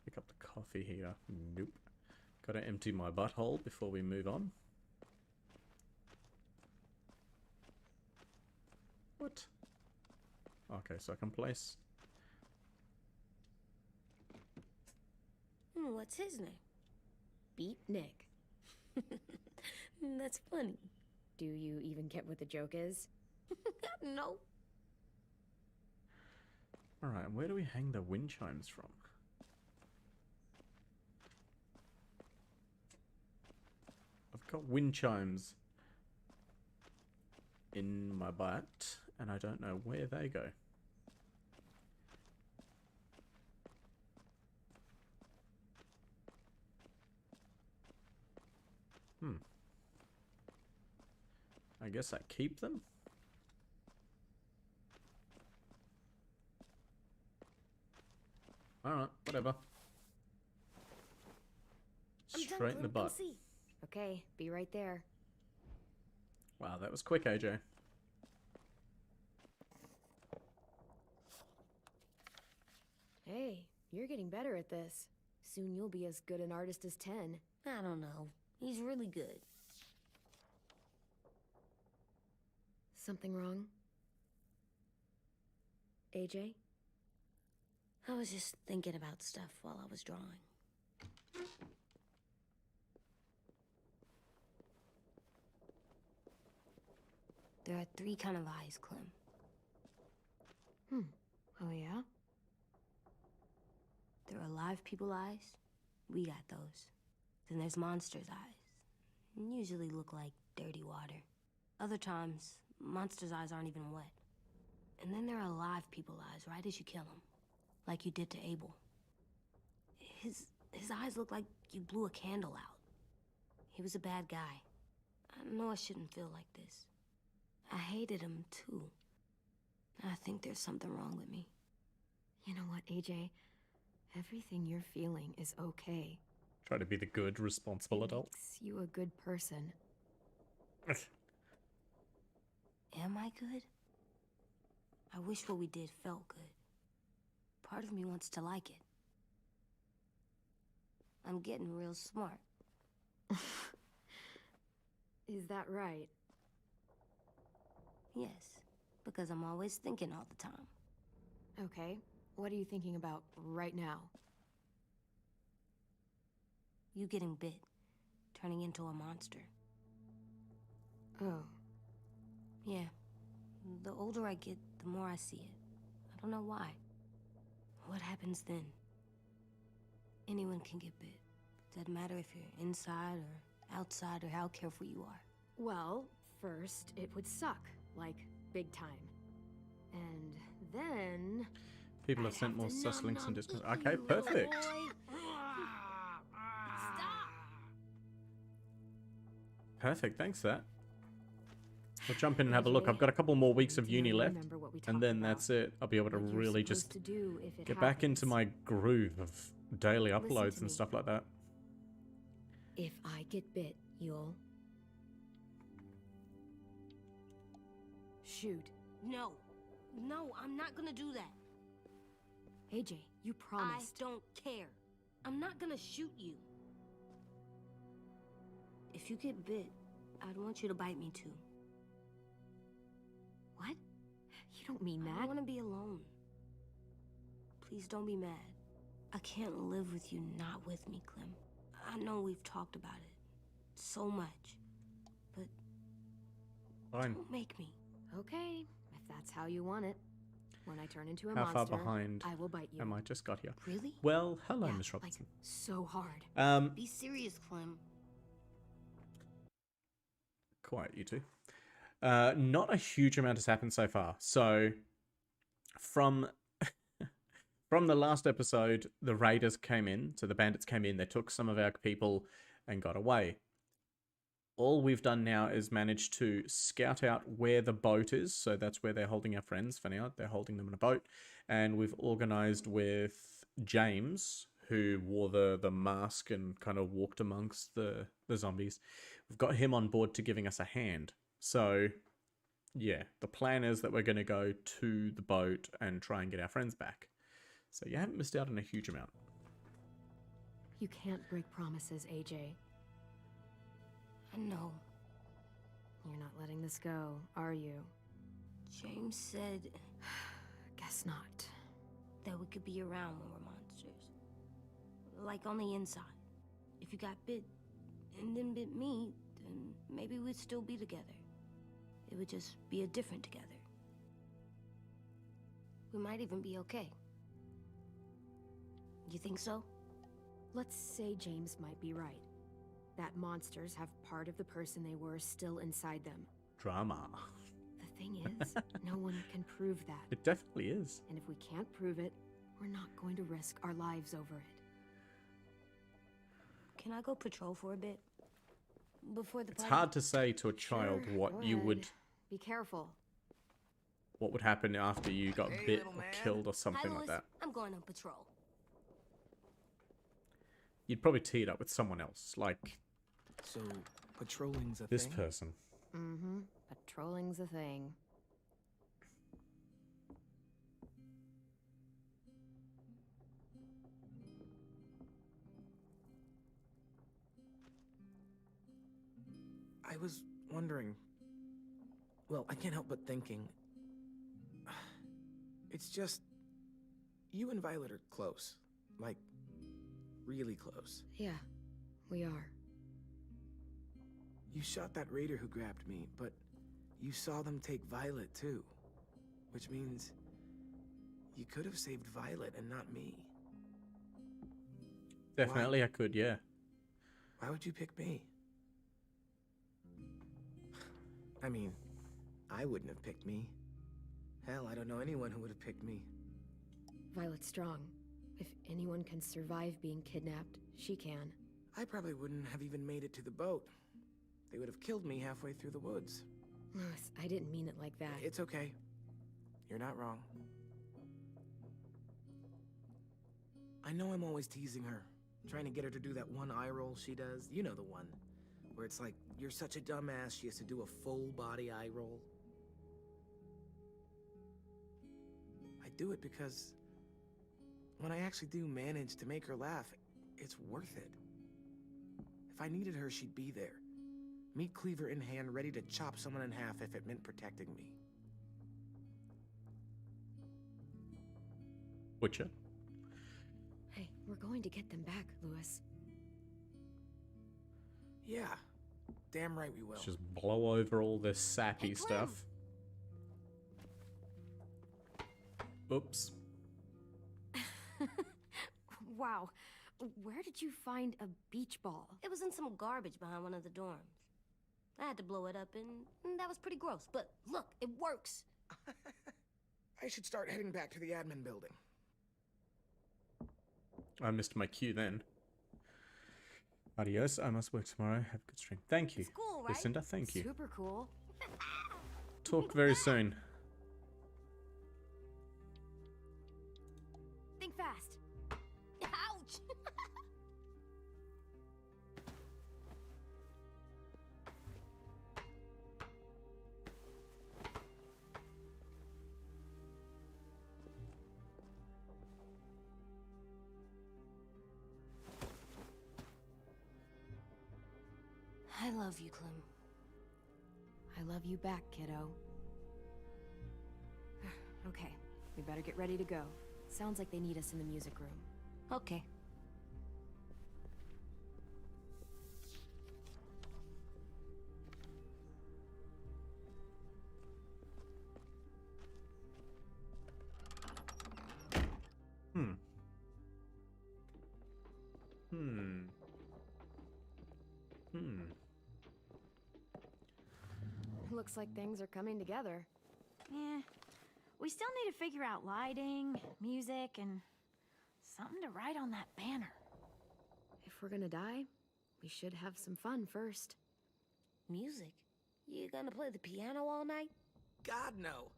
Pick up the coffee heater. Nope. Gotta empty my butthole before we move on. What? Okay, so I can place... What's his name? Beat Nick. That's funny. Do you even get what the joke is? No. Alright, where do we hang the wind chimes from? I've got wind chimes in my butt, and I don't know where they go. I guess I keep them? Alright, whatever. Straight in the butt. Okay, be right there. Wow, that was quick, AJ. Hey, you're getting better at this. Soon you'll be as good an artist as 10. I don't know. He's really good. Something wrong? AJ? I was just thinking about stuff while I was drawing. There are 3 kind of eyes, Clem. Oh yeah? There are live people eyes. We got those. Then there's monsters' eyes. Usually look like dirty water. Other times, monsters' eyes aren't even wet. And then there are live people eyes right as you kill them. Like you did to Abel. His eyes look like you blew a candle out. He was a bad guy. I know I shouldn't feel like this. I hated him too. I think there's something wrong with me. You know what, AJ? Everything you're feeling is okay. Try to be the good, responsible adult. Makes you a good person. Am I good? I wish what we did felt good. Part of me wants to like it. I'm getting real smart. Is that right? Yes, because I'm always thinking all the time. Okay, what are you thinking about right now? You getting bit, turning into a monster. Oh. Yeah, the older I get, the more I see it. I don't know why. What happens then? Anyone can get bit. Doesn't matter if you're inside or outside or how careful you are. Well, first, it would suck. Like, big time. And then... People have sent more sus links and Discord. Okay, perfect. Perfect, thanks for that. I'll jump in and have a look. I've got a couple more weeks of uni left, and then that's it. I'll be able to really just get back into my groove of daily uploads and stuff like that. If I get bit, you'll... shoot. No. No, I'm not gonna do that. AJ, you promised. I don't care. I'm not gonna shoot you. If you get bit, I'd want you to bite me too. What? don't mean I that. don't want to be alone. Please don't be mad. I can't live with you not with me, Clem. I know we've talked about it so much, but Fine. don't make me. Okay, if that's how you want it. When I turn into a How monster, far behind I will bite you. am I? Just got here. Really? Well, hello, Yeah, Miss Robinson. like, so hard. Be serious, Clem. Quiet, you two. Not a huge amount has happened so far. So, from from the last episode, the raiders came in. So the bandits came in. They took some of our people and got away. All we've done now is manage to scout out where the boat is. So that's where they're holding our friends for now. They're holding them in a boat. And we've organized with James, who wore the mask and kind of walked amongst the zombies. We've got him on board to giving us a hand. So, yeah, the plan is that we're going to go to the boat and try and get our friends back. So you haven't missed out on a huge amount. You can't break promises, AJ. I know. You're not letting this go, are you? James said Guess not. that we could be around when we're monsters. Like on the inside. If you got bit and then bit me, then maybe we'd still be together. It would just be a different together. We might even be okay. You think so? Let's say James might be right. That monsters have part of the person they were still inside them. Drama. The thing is, no one can prove that. It definitely is. And if we can't prove it, we're not going to risk our lives over it. Can I go patrol for a bit? Before the It's party? hard to say to a child Sure, what go you ahead. would, Be careful. what would happen after you got Hey, bit little or man. killed or Hi, something like Louis. that. I'm going on patrol. You'd probably tee it up with someone else, like So, patrolling's a this thing? person. Mm-hmm. Patrolling's a thing. I was wondering. Well, I can't help but thinking. It's just. You and Violet are close. Like, really close. Yeah, we are. You shot that raider who grabbed me, but you saw them take Violet too. Which means. You could have saved Violet and not me. Definitely, I could, yeah. Why would you pick me? I mean, I wouldn't have picked me. Hell, I don't know anyone who would have picked me. Violet Strong. If anyone can survive being kidnapped, she can. I probably wouldn't have even made it to the boat. They would have killed me halfway through the woods. Louis, I didn't mean it like that. It's okay. You're not wrong. I know I'm always teasing her, trying to get her to do that one eye roll she does. You know the one. Where it's like, you're such a dumbass, she has to do a full body eye roll. I do it because when I actually do manage to make her laugh, it's worth it. If I needed her, she'd be there. Meat cleaver in hand, ready to chop someone in half if it meant protecting me. Butcher. Hey, we're going to get them back, Louis. Yeah, damn right we will. Just blow over all this sappy Hey, Clem. stuff. Oops. Wow. Where did you find a beach ball? It was in some garbage behind one of the dorms. I had to blow it up, and that was pretty gross. But look, it works. I should start heading back to the admin building. I missed my cue then. Adios, I must work tomorrow. Have a good stream. Thank you. It's cool, right? Lucinda, thank you. Super cool. Talk very soon. Think fast. Ouch! I love you, Clem. I love you back, kiddo. Okay, we better get ready to go. Sounds like they need us in the music room. Okay. Hmm. Hmm. Hmm. Looks like things are coming together. Yeah. We still need to figure out lighting, music, and something to write on that banner. If we're gonna die, we should have some fun first. Music? You gonna play the piano all night? God, no.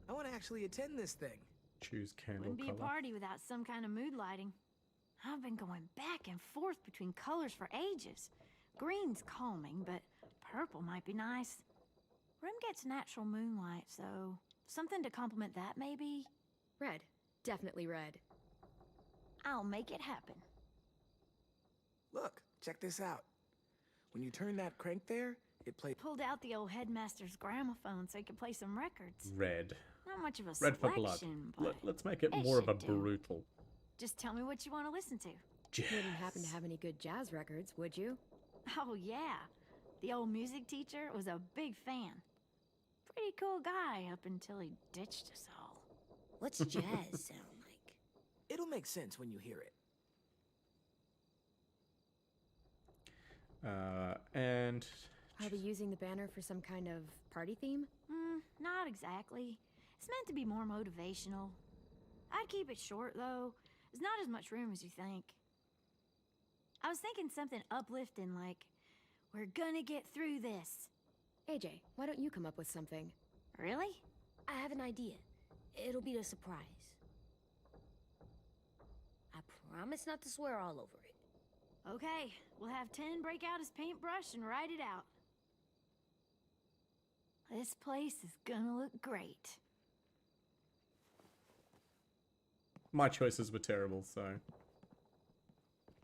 I want to actually attend this thing. Choose candle Wouldn't be a color. party without some kind of mood lighting. I've been going back and forth between colors for ages. Green's calming, but purple might be nice. Room gets natural moonlight, so something to complement that, maybe? Red. Definitely red. I'll make it happen. Look, check this out. When you turn that crank there, it plays. Pulled out the old headmaster's gramophone so he could play some records. Red. Not much of a Red for blood. selection, but Let's make it it more of a should do. brutal. Just tell me what you want to listen to. Jazz. Wouldn't happen to have any good jazz records, would you? Oh, yeah. The old music teacher was a big fan. Pretty cool guy up until he ditched us all. What's jazz sound like? It'll make sense when you hear it. And Are they using the banner for some kind of party theme? Not exactly. It's meant to be more motivational. I'd keep it short, though. There's not as much room as you think. I was thinking something uplifting like, we're gonna get through this. AJ, why don't you come up with something? Really? I have an idea. It'll be a surprise. I promise not to swear all over it. Okay, we'll have 10 break out his paintbrush and write it out. This place is gonna look great. my choices were terrible, so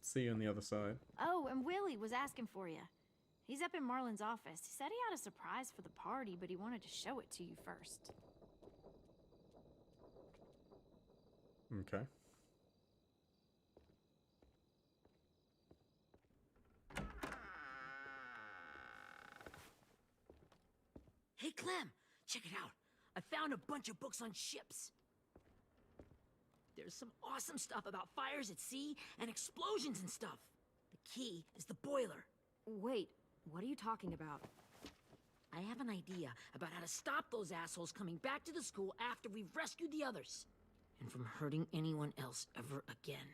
see you on the other side. Oh, and Willie was asking for you. He's up in Marlon's office. He said he had a surprise for the party, but he wanted to show it to you first. Okay. Hey, Clem, check it out. I found a bunch of books on ships. There's some awesome stuff about fires at sea and explosions and stuff. The key is the boiler. Wait, what are you talking about? I have an idea about how to stop those assholes coming back to the school after we've rescued the others. And from hurting anyone else ever again.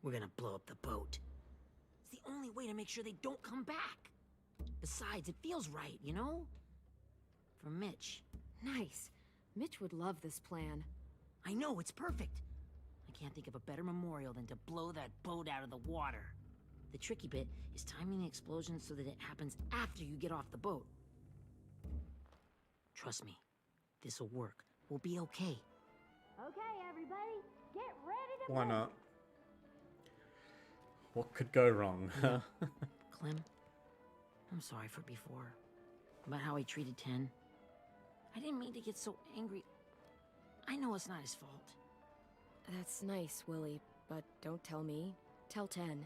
We're gonna blow up the boat. It's the only way to make sure they don't come back. Besides, it feels right, you know? For Mitch. Nice. Mitch would love this plan. I know, it's perfect. I can't think of a better memorial than to blow that boat out of the water. The tricky bit is timing the explosion so that it happens after you get off the boat. Trust me, this'll work. We'll be okay. Okay, everybody, get ready to Why move. not? What could go wrong? Clem, I'm sorry for before. About how I treated Ten. I didn't mean to get so angry. I know it's not his fault. That's nice, Willie, but don't tell me. Tell 10.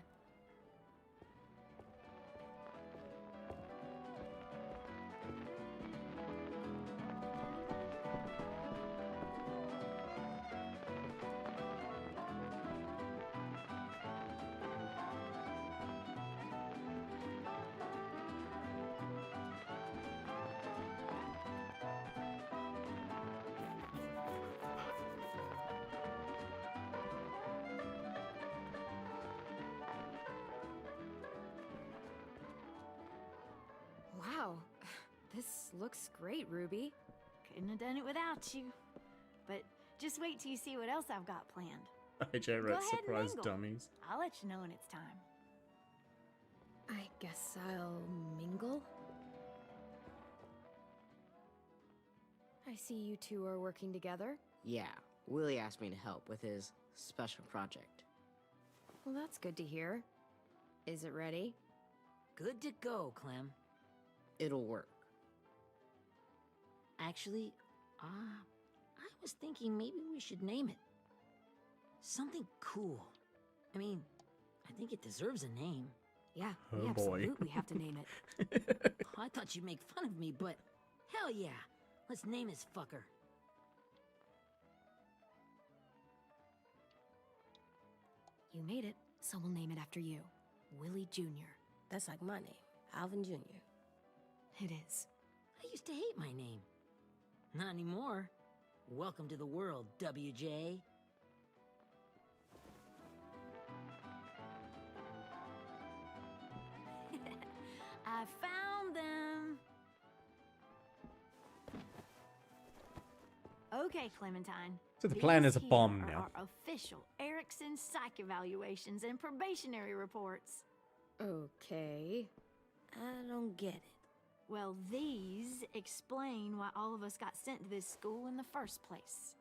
Wow, this looks great, Ruby. Couldn't have done it without you. But just wait till you see what else I've got planned. AJ Go wrote ahead and surprise mingle. dummies. I'll let you know when it's time. I guess I'll mingle? I see you two are working together. Yeah, Willie asked me to help with his special project. Well, that's good to hear. Is it ready? Good to go, Clem. It'll work. Actually, was thinking maybe we should name it. Something cool. I mean, I think it deserves a name. Yeah, Oh, we boy. absolutely have to name it. I thought you'd make fun of me, but hell yeah. Let's name this fucker. You made it, so we'll name it after you. Willie Jr. That's like my name, Alvin Jr. It is. I used to hate my name. Not anymore. Welcome to the world, WJ. I found them. Okay, Clementine. So the plan These is a bomb here now. are our official Erickson psych evaluations and probationary reports. Okay. I don't get it. Well, these explain why all of us got sent to this school in the first place.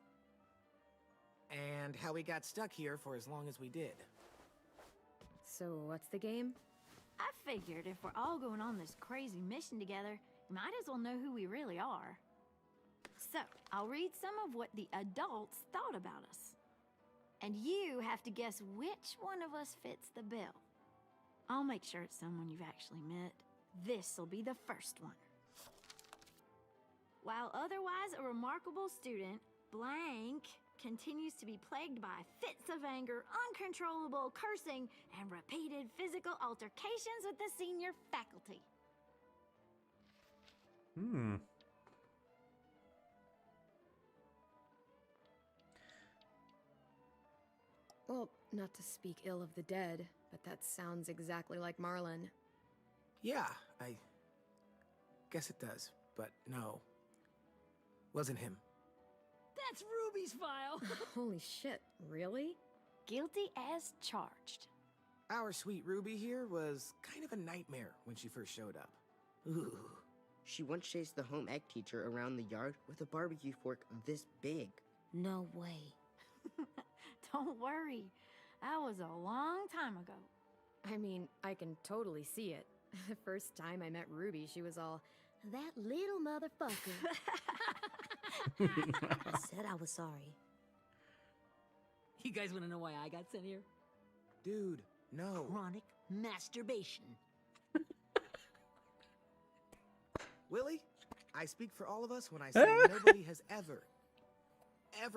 And how we got stuck here for as long as we did. So what's the game? I figured if we're all going on this crazy mission together, you might as well know who we really are. So, I'll read some of what the adults thought about us. And you have to guess which one of us fits the bill. I'll make sure it's someone you've actually met. This'll be the first one. While otherwise a remarkable student, blank continues to be plagued by fits of anger, uncontrollable cursing, and repeated physical altercations with the senior faculty. Well, not to speak ill of the dead, but that sounds exactly like Marlon. Yeah, I guess it does, but no. Wasn't him. That's Ruby's file. Holy shit, really? Guilty as charged. Our sweet Ruby here was kind of a nightmare when she first showed up. Ooh. She once chased the home ec teacher around the yard with a barbecue fork this big. No way. Don't worry. That was a long time ago. I mean, I can totally see it. The first time I met Ruby, she was all, that little motherfucker. I said I was sorry. You guys want to know why I got sent here? Dude, no. Chronic masturbation. Willie, I speak for all of us when I say nobody has ever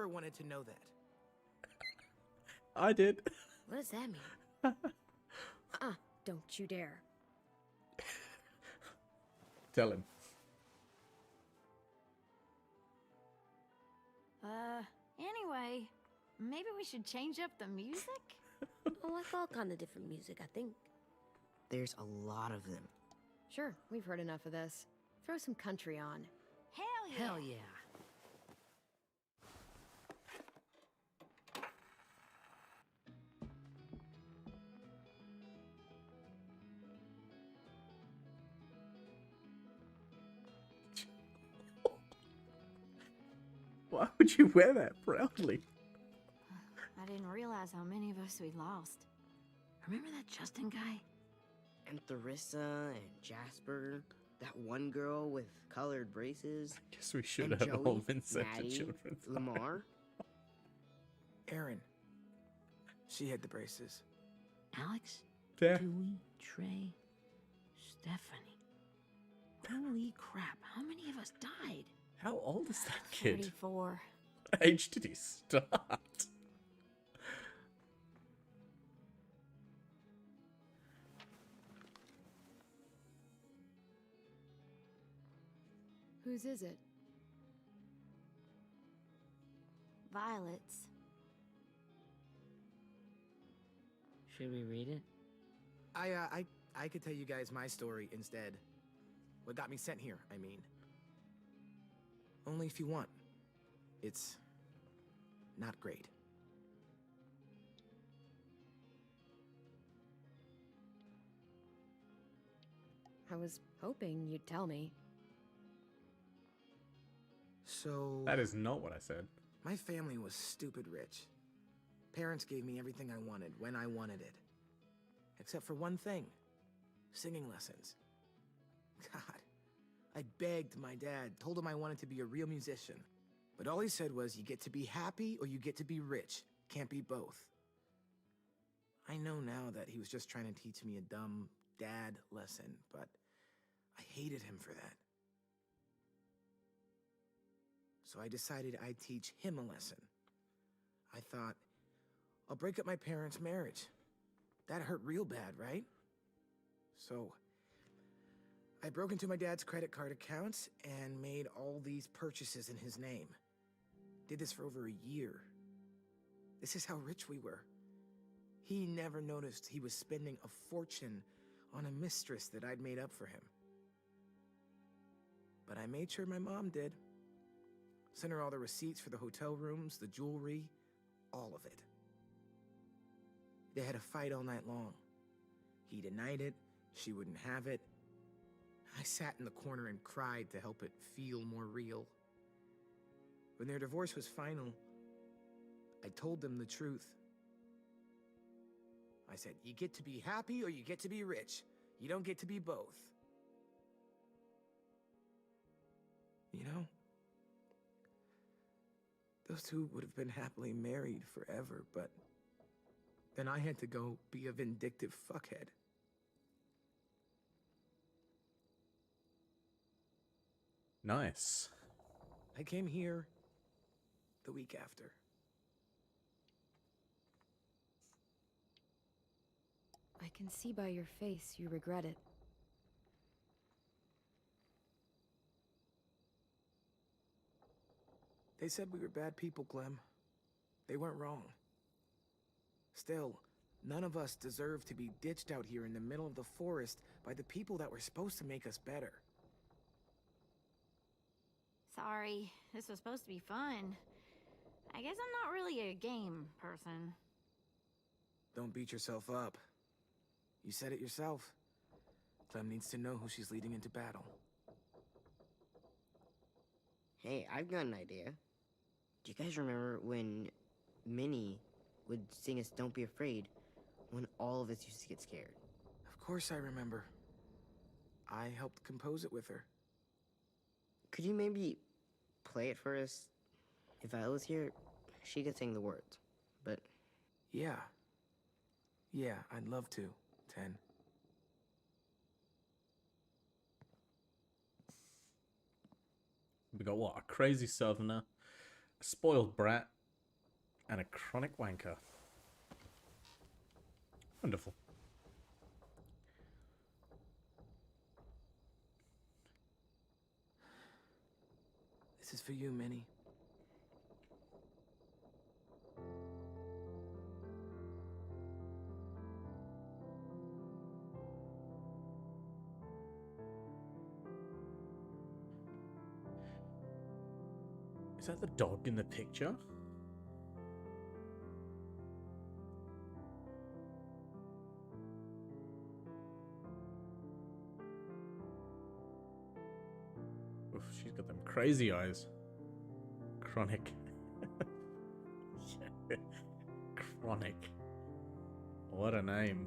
wanted to know that. I did. What does that mean? Don't you dare. Tell him. Anyway, maybe we should change up the music? Oh, I all kind of different music, I think. There's a lot of them. Sure, we've heard enough of this. Throw some country on. Hell yeah! Hell yeah. Why would you wear that proudly? I didn't realize how many of us we'd lost. Remember that Justin guy? And Theresa and Jasper. That one girl with colored braces. Guess we should And have all Joey, been sent to Maddie, children's. Lamar. Erin. She had the braces. Alex? Yeah. Dewey? Trey? Stephanie? Holy crap, how many of us died? How old is that kid? 34. What age did he start? Whose is it? Violet's. Should we read it? I could tell you guys my story instead. What got me sent here, I mean. Only if you want. It's not great. I was hoping you'd tell me. So... That is not what I said. My family was stupid rich. Parents gave me everything I wanted when I wanted it. Except for one thing. Singing lessons. God. I begged my dad, told him I wanted to be a real musician. But all he said was, you get to be happy or you get to be rich. Can't be both. I know now that he was just trying to teach me a dumb dad lesson, but I hated him for that. So I decided I'd teach him a lesson. I thought, I'll break up my parents' marriage. That hurt real bad, right? So I broke into my dad's credit card accounts and made all these purchases in his name. Did this for over a year. This is how rich we were. He never noticed he was spending a fortune on a mistress that I'd made up for him. But I made sure my mom did. Sent her all the receipts for the hotel rooms, the jewelry, all of it. They had a fight all night long. He denied it, she wouldn't have it. I sat in the corner and cried to help it feel more real. When their divorce was final, I told them the truth. I said, you get to be happy or you get to be rich. You don't get to be both. You know, those two would have been happily married forever, but then I had to go be a vindictive fuckhead. Nice. I came here the week after. I can see by your face you regret it. They said we were bad people, Clem. They weren't wrong. Still, none of us deserve to be ditched out here in the middle of the forest by the people that were supposed to make us better. Sorry, this was supposed to be fun. I guess I'm not really a game person. Don't beat yourself up. You said it yourself. Clem needs to know who she's leading into battle. Hey, I've got an idea. Do you guys remember when Minnie would sing us Don't Be Afraid when all of us used to get scared? Of course I remember. I helped compose it with her. Could you maybe play it for us? If I was here, she could sing the words, but... Yeah. Yeah, I'd love to, 10. We got what? A crazy southerner, a spoiled brat, and a chronic wanker. Wonderful. This is for you, Minnie. Is that the dog in the picture? Oof, she's got them crazy eyes. Chronic. Chronic. What a name.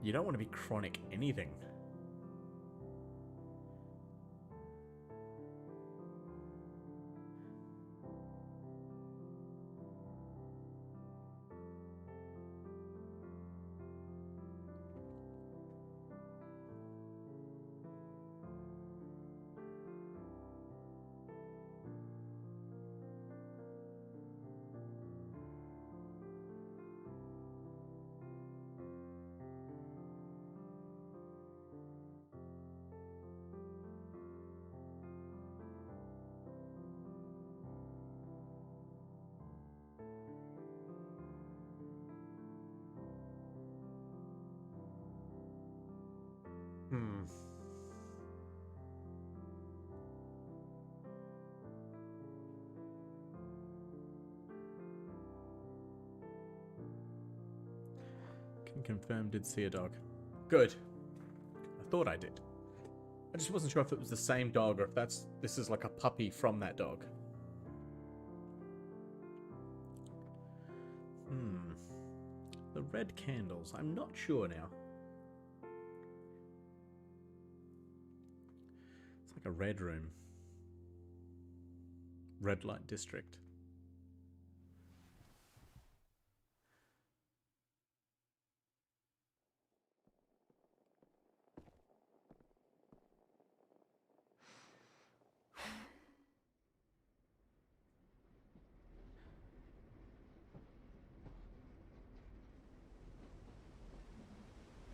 You don't want to be chronic anything. Hmm. Can confirm did see a dog. Good. I thought I did. I just wasn't sure if it was the same dog or if this is like a puppy from that dog. The red candles. I'm not sure now. It's like a red room. Red light district.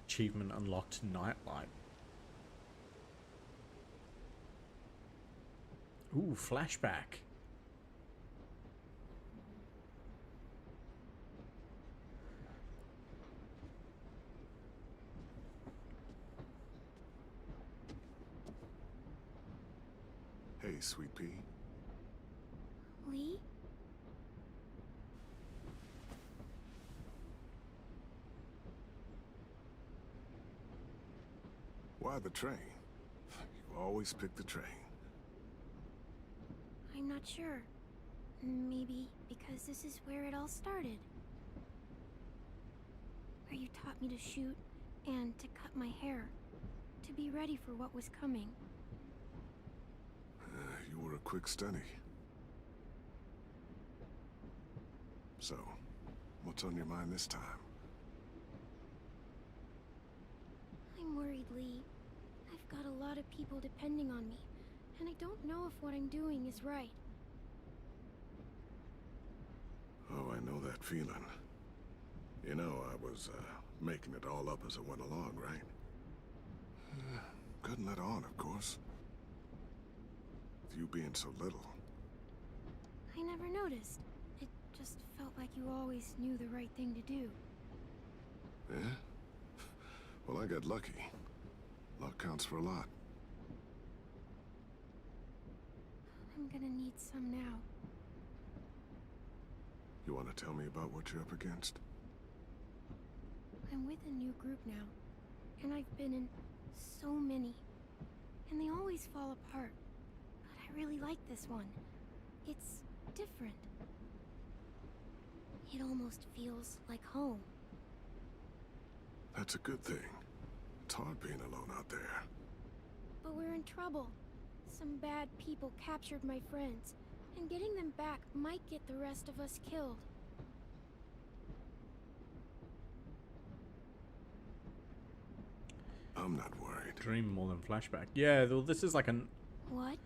Achievement unlocked, nightlight. Ooh, flashback. Hey, Sweet Pea. Lee? Why the train? You always pick the train. I'm not sure. Maybe because this is where it all started. Where you taught me to shoot and to cut my hair. To be ready for what was coming. You were a quick study. So, what's on your mind this time? I'm worried, Lee. I've got a lot of people depending on me, and I don't know if what I'm doing is right. Oh, I know that feeling. You know, I was, making it all up as I went along, right? Couldn't let on, of course. With you being so little. I never noticed. It just felt like you always knew the right thing to do. Yeah? Well, I got lucky. Luck counts for a lot. I'm gonna need some now. You want to tell me about what you're up against? I'm with a new group now, and I've been in so many, and they always fall apart. But I really like this one. It's different. It almost feels like home. That's a good thing. It's hard being alone out there. But we're in trouble. Some bad people captured my friends, and getting them back might get the rest of us killed. I'm not worried. Dream more than flashback. Yeah, well, this is like an What?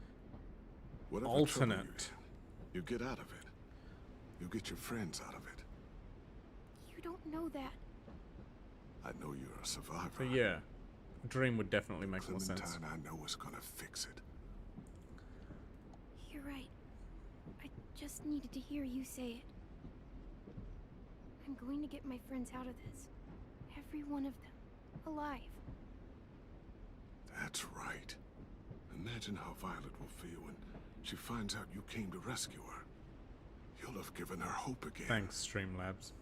Whatever alternate. trouble you get out of it. You get your friends out of it. You don't know that. I know you're a survivor. But yeah, dream would definitely make more sense. Clementine, I know is gonna fix it. You're right. I just needed to hear you say it. I'm going to get my friends out of this. Every one of them. Alive. That's right. Imagine how Violet will feel when she finds out you came to rescue her. You'll have given her hope again. Thanks, Streamlabs.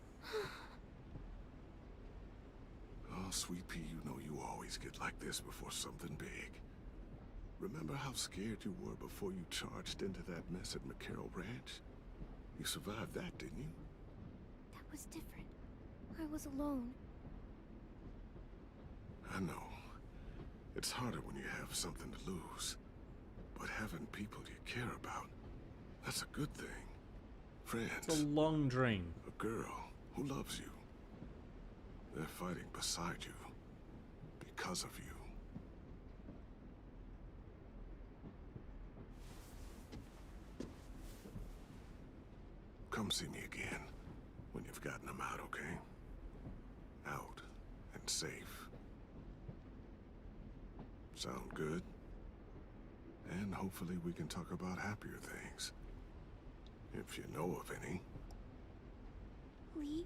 Oh, Sweet Pea, you know you always get like this before something big. Remember how scared you were before you charged into that mess at McCarroll Ranch? You survived that, didn't you? That was different. I was alone. I know. It's harder when you have something to lose. But having people you care about, that's a good thing. Friends. It's a long dream. A girl who loves you. They're fighting beside you. Because of you. Come see me again. When you've gotten them out, okay? Out. And safe. Sound good? And hopefully we can talk about happier things. If you know of any. Lee,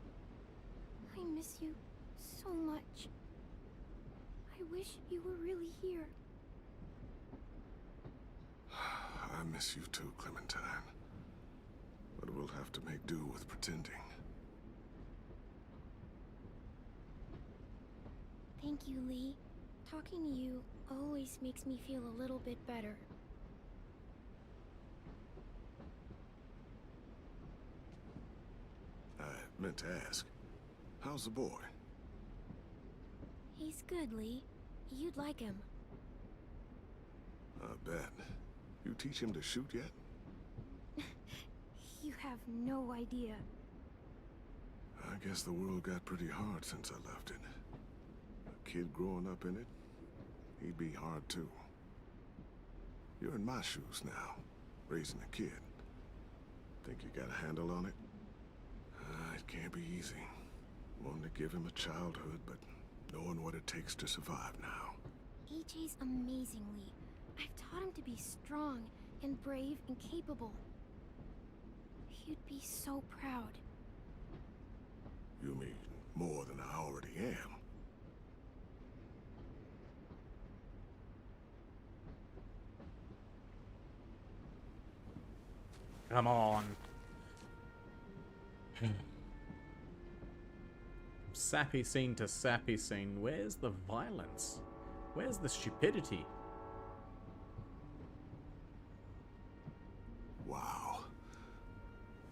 I miss you so much. I wish you were really here. I miss you too, Clementine. But we'll have to make do with pretending. Thank you, Lee. Talking to you always makes me feel a little bit better. I meant to ask, how's the boy? He's good, Lee. You'd like him. I bet. You teach him to shoot yet? no idea. I guess the world got pretty hard since I left it. A kid growing up in it, he'd be hard too. You're in my shoes now, raising a kid. Think you got a handle on it? It can't be easy. Wanting to give him a childhood, but knowing what it takes to survive now. AJ's amazing, Lee. I've taught him to be strong and brave and capable. He'd be so proud. You mean more than I already am? Come on. Sappy scene to sappy scene. Where's the violence? Where's the stupidity? Wow.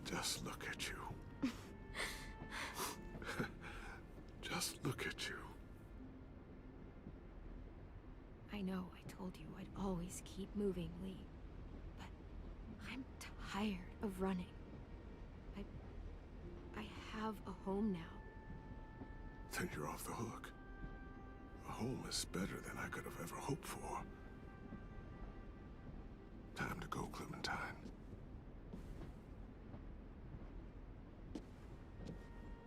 Just look at you. Just look at you. I know I told you I'd always keep moving, Lee. But I'm tired of running. I have a home now. Then you're off the hook. A home is better than I could have ever hoped for. Time to go, Clementine.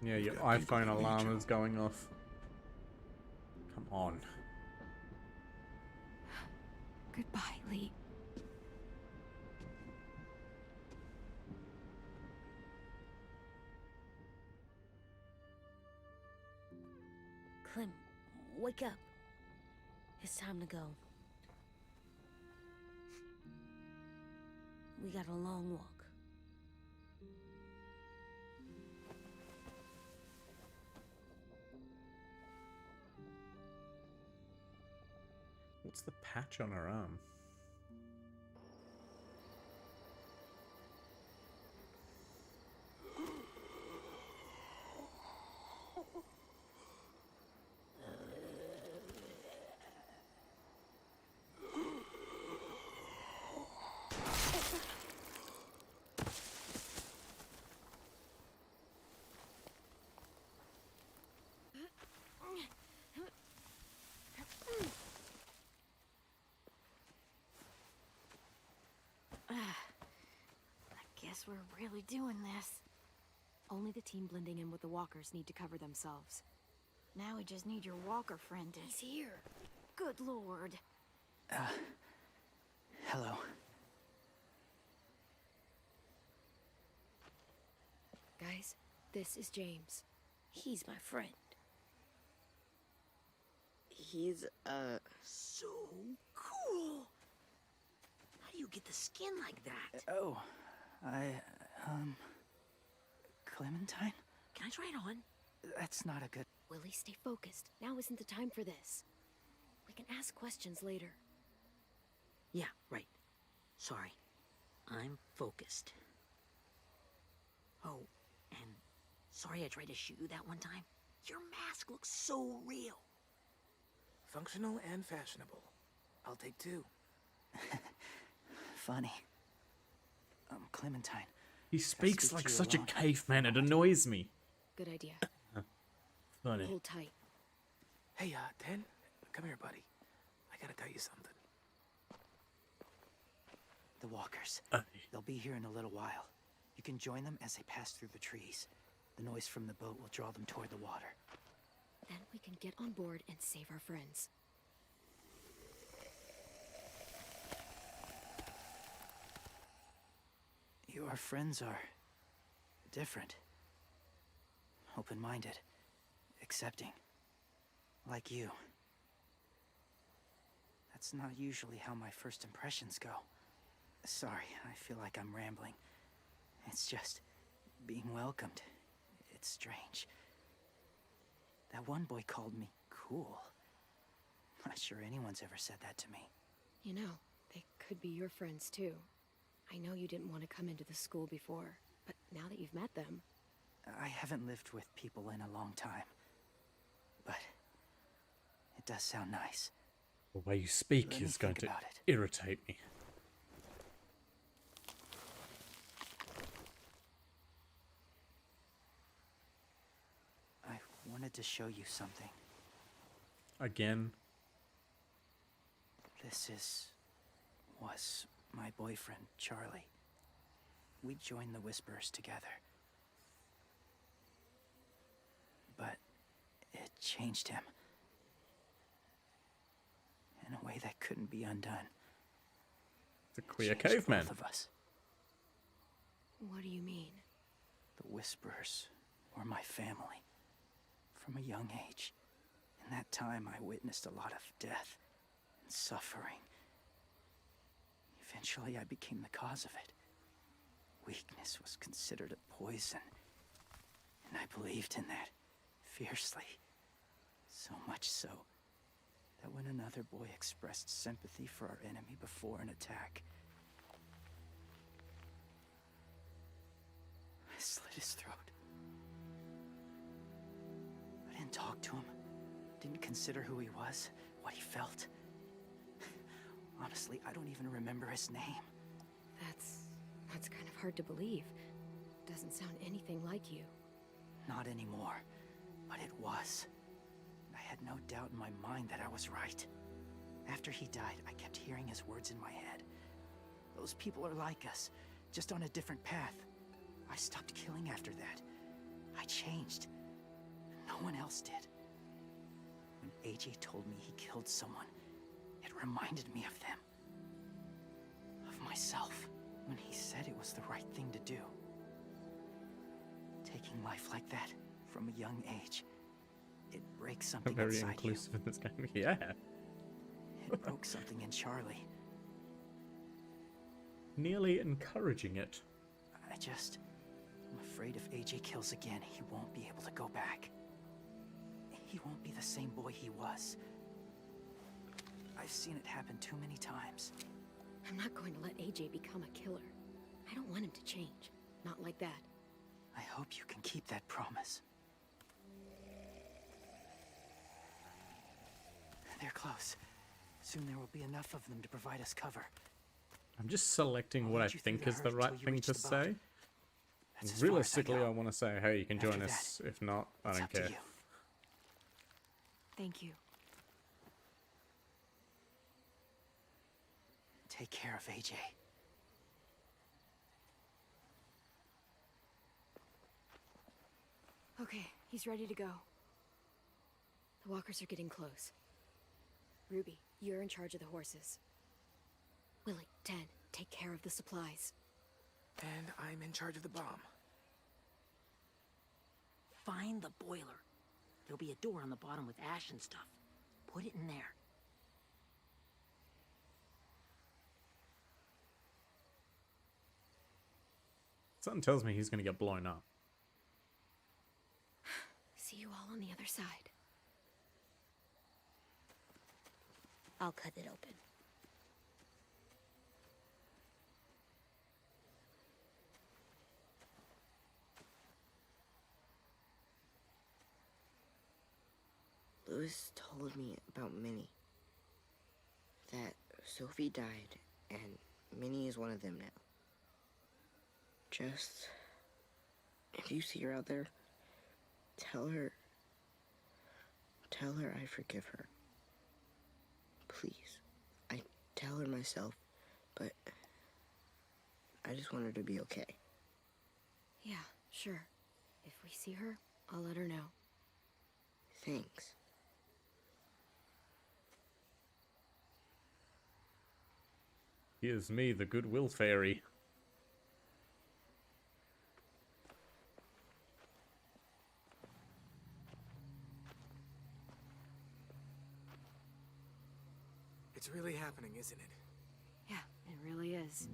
Yeah, your got people iPhone that need alarm you. is going off. Come on. Goodbye, Lee. Clem, wake up. It's time to go. We got a long walk. What's the patch on her arm? I guess we're really doing this. Only the team blending in with the walkers need to cover themselves. Now we just need your walker friend to... He's here. Good lord. Hello. Guys, this is James. He's my friend. He's, So cool. How do you get the skin like that? Oh, Clementine? Can I try it on? That's not a good... Willie, stay focused. Now isn't the time for this. We can ask questions later. Yeah, right. Sorry. I'm focused. Oh, and sorry I tried to shoot you that one time. Your mask looks so real. Functional and fashionable. I'll take two. Funny. Clementine. He speaks speak like to you such a alone. caveman. It annoys me. Good idea. Funny. Hold tight. Hey, Ten, come here, buddy. I gotta tell you something. The walkers. They'll be here in a little while. You can join them as they pass through the trees. The noise from the boat will draw them toward the water. Then we can get on board and save our friends. Your friends are different. Open-minded. Accepting. Like you. That's not usually how my first impressions go. Sorry, I feel like I'm rambling. It's just being welcomed. It's strange. That one boy called me cool. Not sure anyone's ever said that to me. You know, they could be your friends too. I know you didn't want to come into the school before, but now that you've met them... I haven't lived with people in a long time. But it does sound nice. The way you speak Let me is going think to about it. irritate me. wanted to show you something. Again. Was my boyfriend, Charlie. We joined the Whisperers together. But it changed him. In a way that couldn't be undone. The queer Changed caveman. both of us. What do you mean? The Whisperers were my family. From a young age. In that time, I witnessed a lot of death and suffering. Eventually, I became the cause of it. Weakness was considered a poison. And I believed in that fiercely. So much so that when another boy expressed sympathy for our enemy before an attack, I slit his throat. I didn't talk to him. Didn't consider who he was, what he felt. Honestly, I don't even remember his name. That's kind of hard to believe. Doesn't sound anything like you. Not anymore, but it was. I had no doubt in my mind that I was right. After he died, I kept hearing his words in my head. Those people are like us, just on a different path. I stopped killing after that. I changed. No one else did. When AJ told me he killed someone, it reminded me of them. Of myself. When he said it was the right thing to do. Taking life like that, from a young age, it breaks something Very inside inclusive in this game. Yeah. It broke something in Charlie. Nearly encouraging it. I'm afraid if AJ kills again, he won't be able to go back. He won't be the same boy he was. I've seen it happen too many times. I'm not going to let AJ become a killer. I don't want him to change. Not like that. I hope you can keep that promise. They're close. Soon there will be enough of them to provide us cover. I'm just selecting what I think is the right thing to say. That's as far as I Realistically, go. I want to say, hey, you can join After us. If not, I It's don't up to care. you. Thank you. Take care of AJ. Okay, he's ready to go. The walkers are getting close. Ruby, you're in charge of the horses. Willie, Ted, take care of the supplies. And I'm in charge of the bomb. Find the boiler. There'll be a door on the bottom with ash and stuff. Put it in there. Something tells me he's going to get blown up. See you all on the other side. I'll cut it open. Lewis told me about Minnie. That Sophie died, and Minnie is one of them now. Just, if you see her out there, tell her I forgive her. Please. I tell her myself, but I just want her to be okay. Yeah, sure. If we see her, I'll let her know. Thanks. Here's me, the goodwill fairy. It's really happening, isn't it? Yeah, it really is.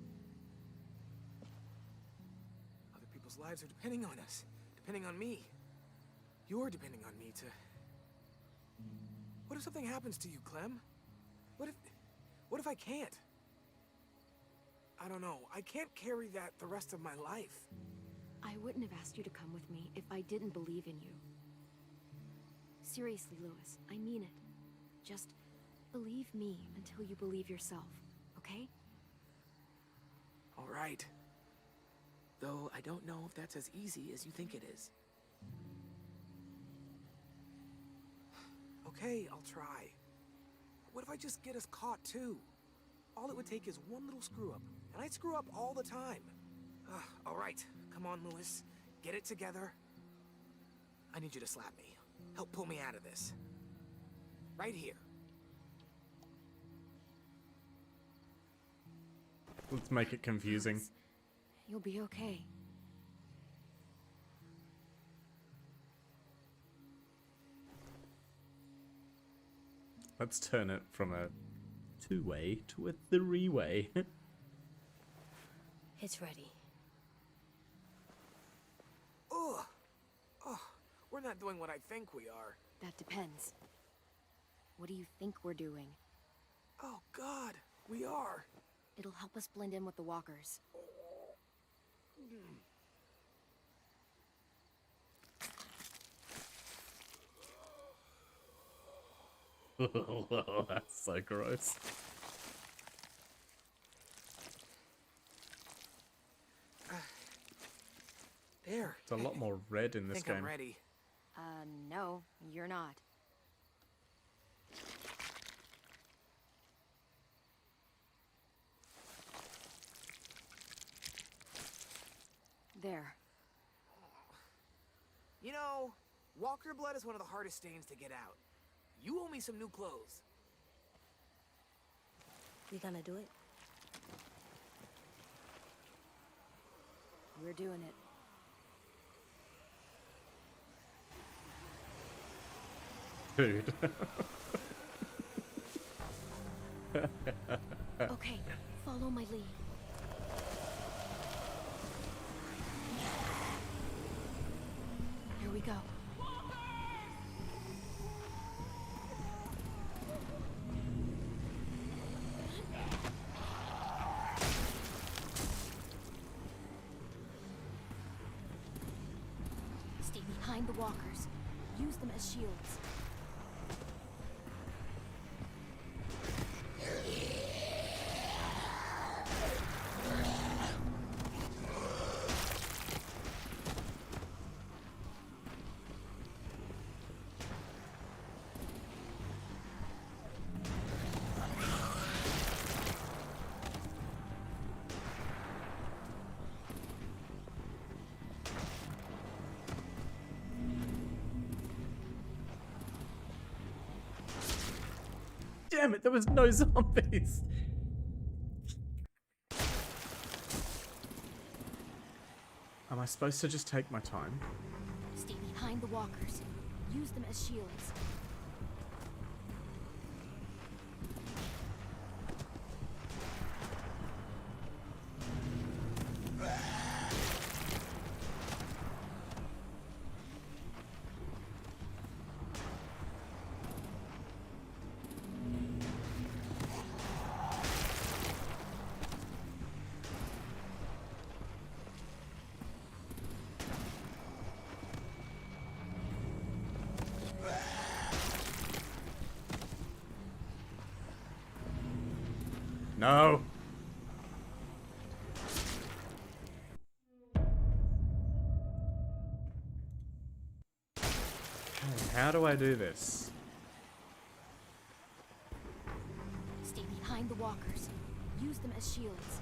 Other people's lives are depending on us. Depending on me. You're depending on me to... What if something happens to you, Clem? What if I can't? I don't know. I can't carry that the rest of my life. I wouldn't have asked you to come with me if I didn't believe in you. Seriously, Lewis, I mean it. Just believe me until you believe yourself, okay? All right. Though I don't know if that's as easy as you think it is. Okay, I'll try. What if I just get us caught too? All it would take is one little screw up, and I'd screw up all the time. All right, come on, Lewis. Get it together. I need you to slap me. Help pull me out of this. Right here. Let's make it confusing. You'll be okay. Let's turn it from a 2-way to a 3-way. It's ready. Ugh. Oh, we're not doing what I think we are. That depends. What do you think we're doing? Oh, God, we are. It'll help us blend in with the walkers. Oh, that's so gross. There. It's a lot more red in this Think game. I'm ready. No, you're not. There. You know, walker blood is one of the hardest stains to get out. You owe me some new clothes. We gonna do it? We're doing it. Dude. Okay, follow my lead. Here we go. Stay behind the walkers. Use them as shields. Damn it, there was no zombies. Am I supposed to just take my time? Stay behind the walkers. Use them as shields. No. Okay, how do I do this? Stay behind the walkers. Use them as shields.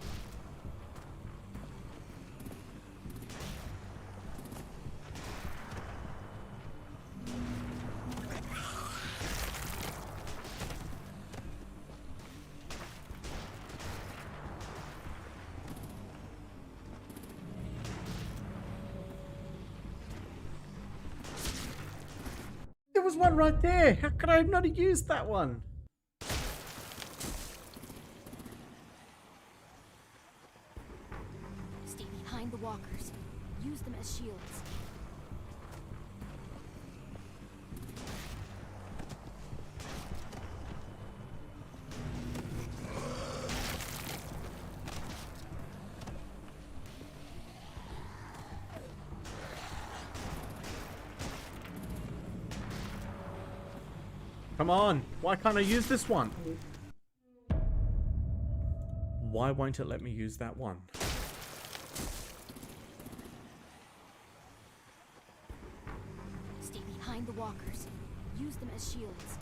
There was one right there. How could I have not used that one? Stay behind the walkers. Use them as shields. Come on. Why can't I use this one? Why won't it let me use that one? Stay behind the walkers. use them as shields.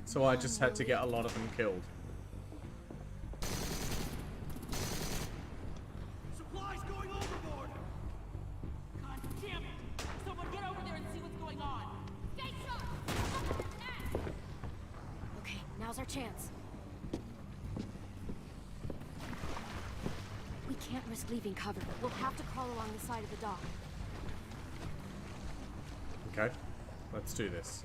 So I just had to get a lot of them killed. Supplies going overboard! God damn it! Someone get over there and see what's going on! Stay sharp! Okay, now's our chance. We can't risk leaving cover. We'll have to crawl along the side of the dock. Okay, let's do this.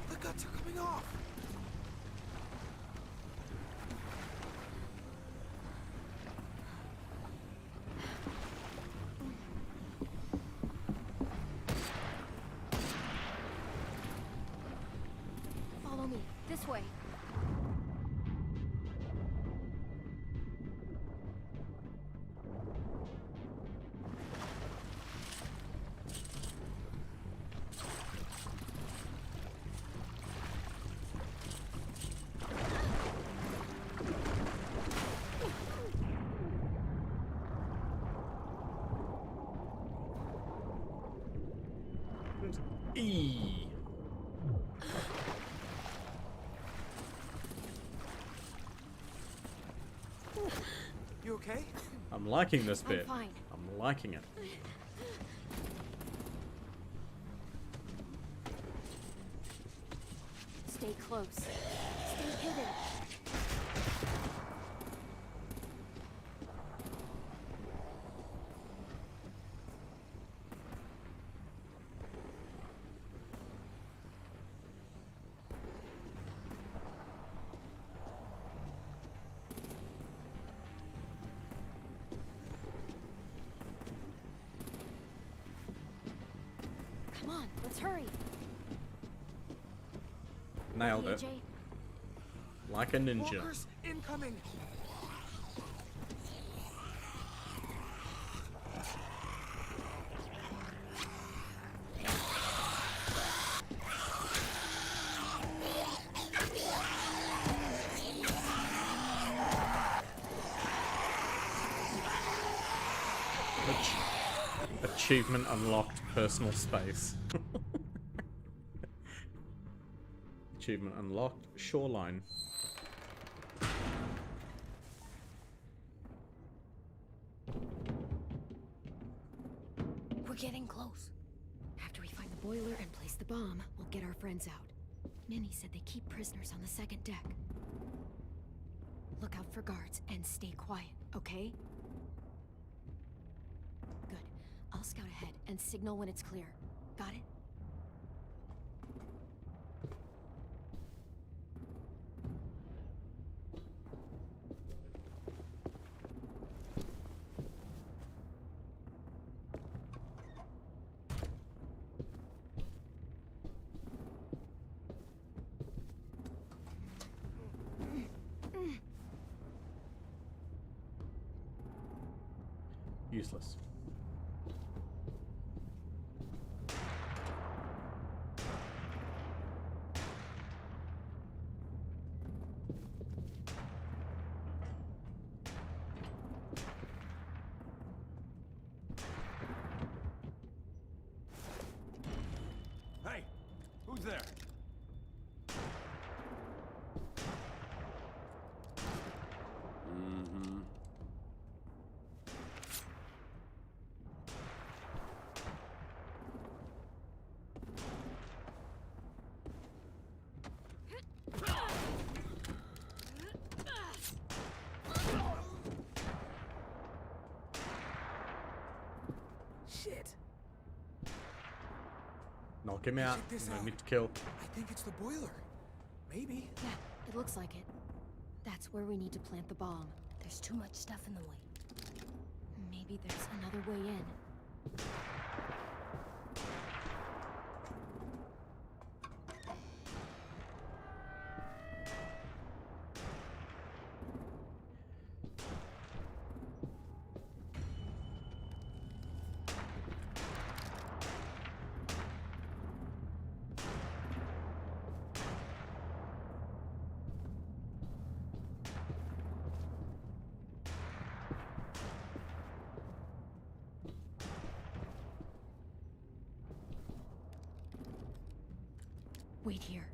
The guts are coming off. Follow me. This way. E. You okay? I'm liking this I'm bit. fine. I'm liking it. Stay close. Stay hidden. Come on, let's hurry. Nailed Ready, it. AJ? Like a ninja. Walkers incoming. Achievement unlocked, personal space. Achievement unlocked, shoreline. We're getting close. After we find the boiler and place the bomb, we'll get our friends out. Minnie said they keep prisoners on the second deck. Look out for guards and stay quiet, okay? Good. I'll scout ahead and signal when it's clear. Got it? Useless. Hey, who's there? Mm-hmm. Knock him out. Check this No out. need to kill. I think it's the boiler. Maybe. Yeah, it looks like it. That's where we need to plant the bomb. There's too much stuff in the way. Maybe there's another way in. Wait here.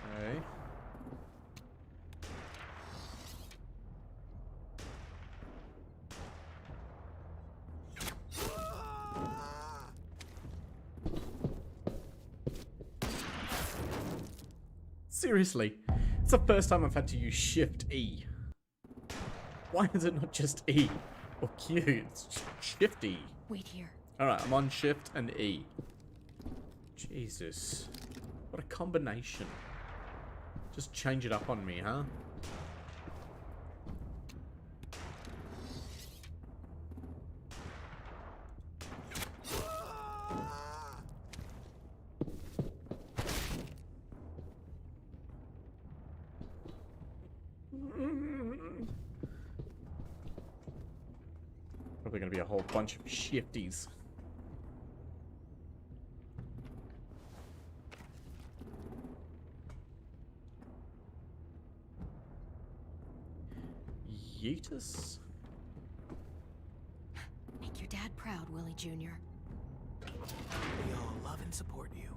Okay. Seriously, it's the first time I've had to use Shift E. Why is it not just E or Q? It's Shift E. Wait here. Alright, I'm on Shift and E. Jesus. What a combination. Just change it up on me, huh? Probably gonna be a whole bunch of shifties. Yeetus? Make your dad proud, Willie Jr. We all love and support you.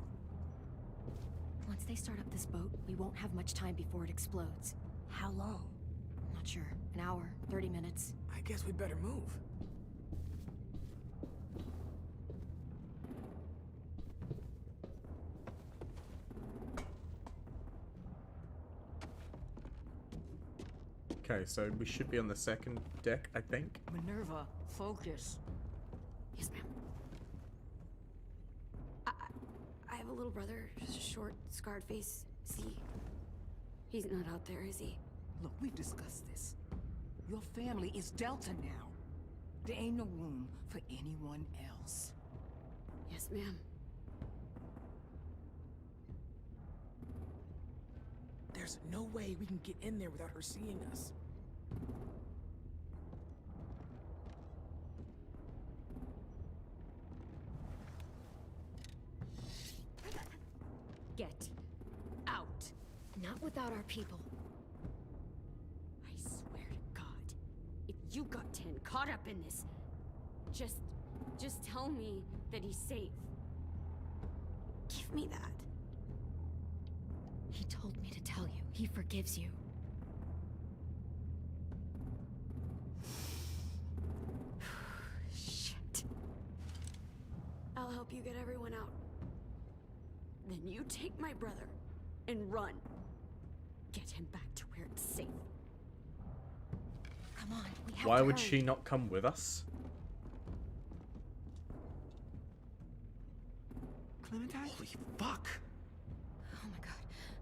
Once they start up this boat, we won't have much time before it explodes. How long? Not sure. An hour, 30 minutes. I guess we'd better move. Okay, so we should be on the second deck, I think. Minerva, focus. Yes, ma'am. I have a little brother, short, scarred face. See, he's not out there, is he? Look, we've discussed this. Your family is Delta now. There ain't no room for anyone else. Yes, ma'am. There's no way we can get in there without her seeing us. Get out. Not without our people. I swear to God, if you got 10 caught up in this, just tell me that he's safe. Give me that. He told me to tell you. He forgives you. Shit. I'll help you get everyone out. Then you take my brother and run. Get him back to where it's safe. Come on, we have Why to would hurry. she not come with us? Clementine? Holy fuck! Oh my god.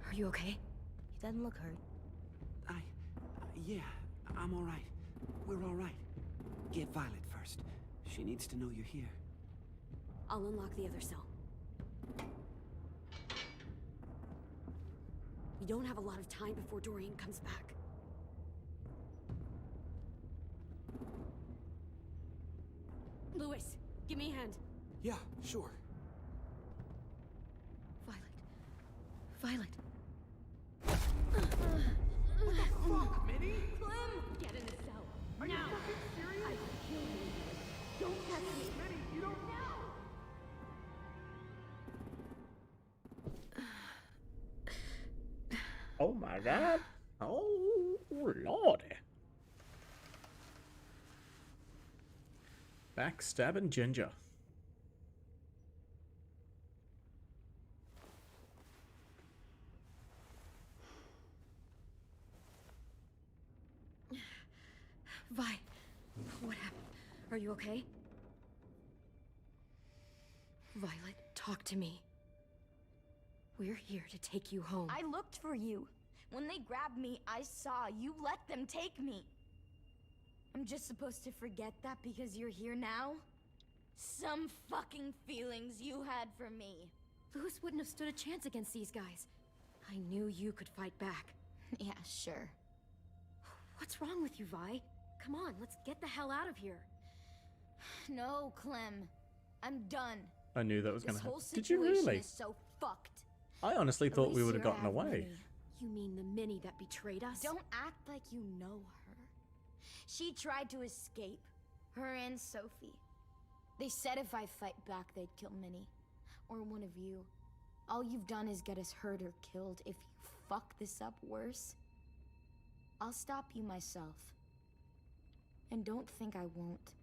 Are you okay? He doesn't look hurt. Yeah, I'm all right. We're all right. Get Violet first. She needs to know you're here. I'll unlock the other cell. We don't have a lot of time before Dorian comes back. Lewis, give me a hand. Yeah, sure. Violet. What the fuck, Minnie? Clem! Get in the cell. Are you now! fucking serious? I will kill you. Don't touch me. Minnie, you don't know. Oh my god. Oh lordy. Backstabbing Ginger. Vi, what happened? Are you okay? Violet, talk to me. We're here to take you home. I looked for you. When they grabbed me, I saw you let them take me. I'm just supposed to forget that because you're here now? Some fucking feelings you had for me. Louis wouldn't have stood a chance against these guys. I knew you could fight back. Yeah, sure. What's wrong with you, Vi? Come on, let's get the hell out of here. No, Clem. I'm done. I knew that was going This to whole happen. Did you situation really? is so fucked. I honestly At thought we least would have you're gotten away. Minnie. You mean the Minnie that betrayed us? Don't act like you know her. She tried to escape. Her and Sophie. They said if I fight back, they'd kill Minnie. Or one of you. All you've done is get us hurt or killed. If you fuck this up worse, I'll stop you myself. And don't think I won't.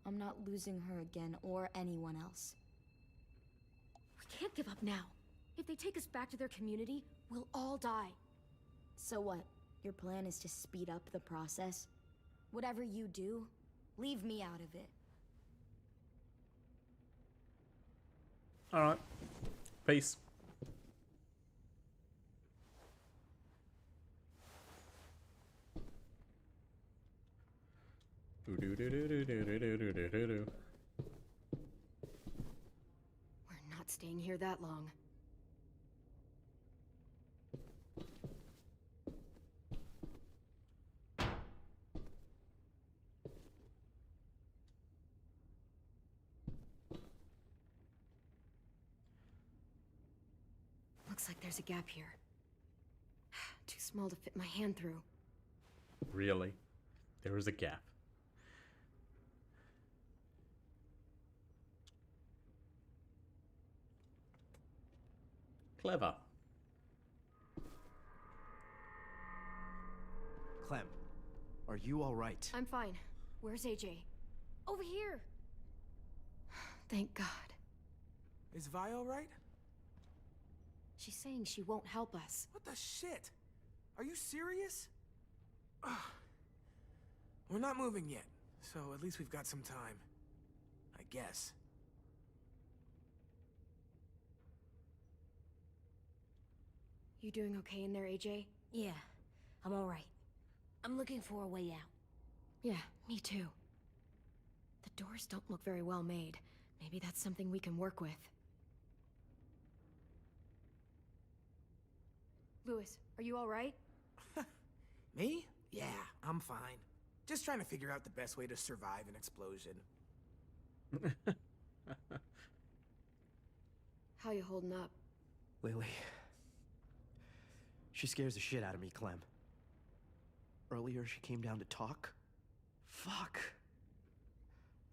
I'm not losing her again, or anyone else. We can't give up now. If they take us back to their community, we'll all die. So what? Your plan is to speed up the process? Whatever you do, leave me out of it. Alright. Peace. We're not staying here that long. Looks like there's a gap here. Too small to fit my hand through. Really? There is a gap. Clever. Clem, are you all right? I'm fine. Where's AJ? Over here! Thank God. Is Vi all right? She's saying she won't help us. What the shit? Are you serious? Ugh. We're not moving yet, so at least we've got some time. I guess. You doing okay in there, AJ? Yeah, I'm alright. I'm looking for a way out. Yeah, me too. The doors don't look very well made. Maybe that's something we can work with. Louis, are you all right? Me? Yeah, I'm fine. Just trying to figure out the best way to survive an explosion. How you holding up? Lily. She scares the shit out of me, Clem. Earlier she came down to talk. Fuck.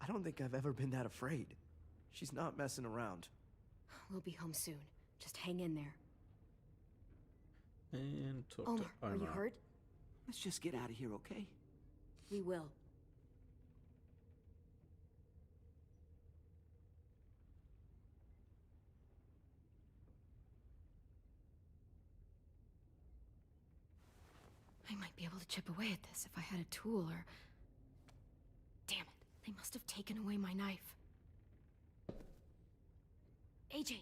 I don't think I've ever been that afraid. She's not messing around. We'll be home soon. Just hang in there. And talk Omar, to Omar. are you hurt? Let's just get out of here, okay? We will. I might be able to chip away at this if I had a tool or... Damn it, they must have taken away my knife. AJ!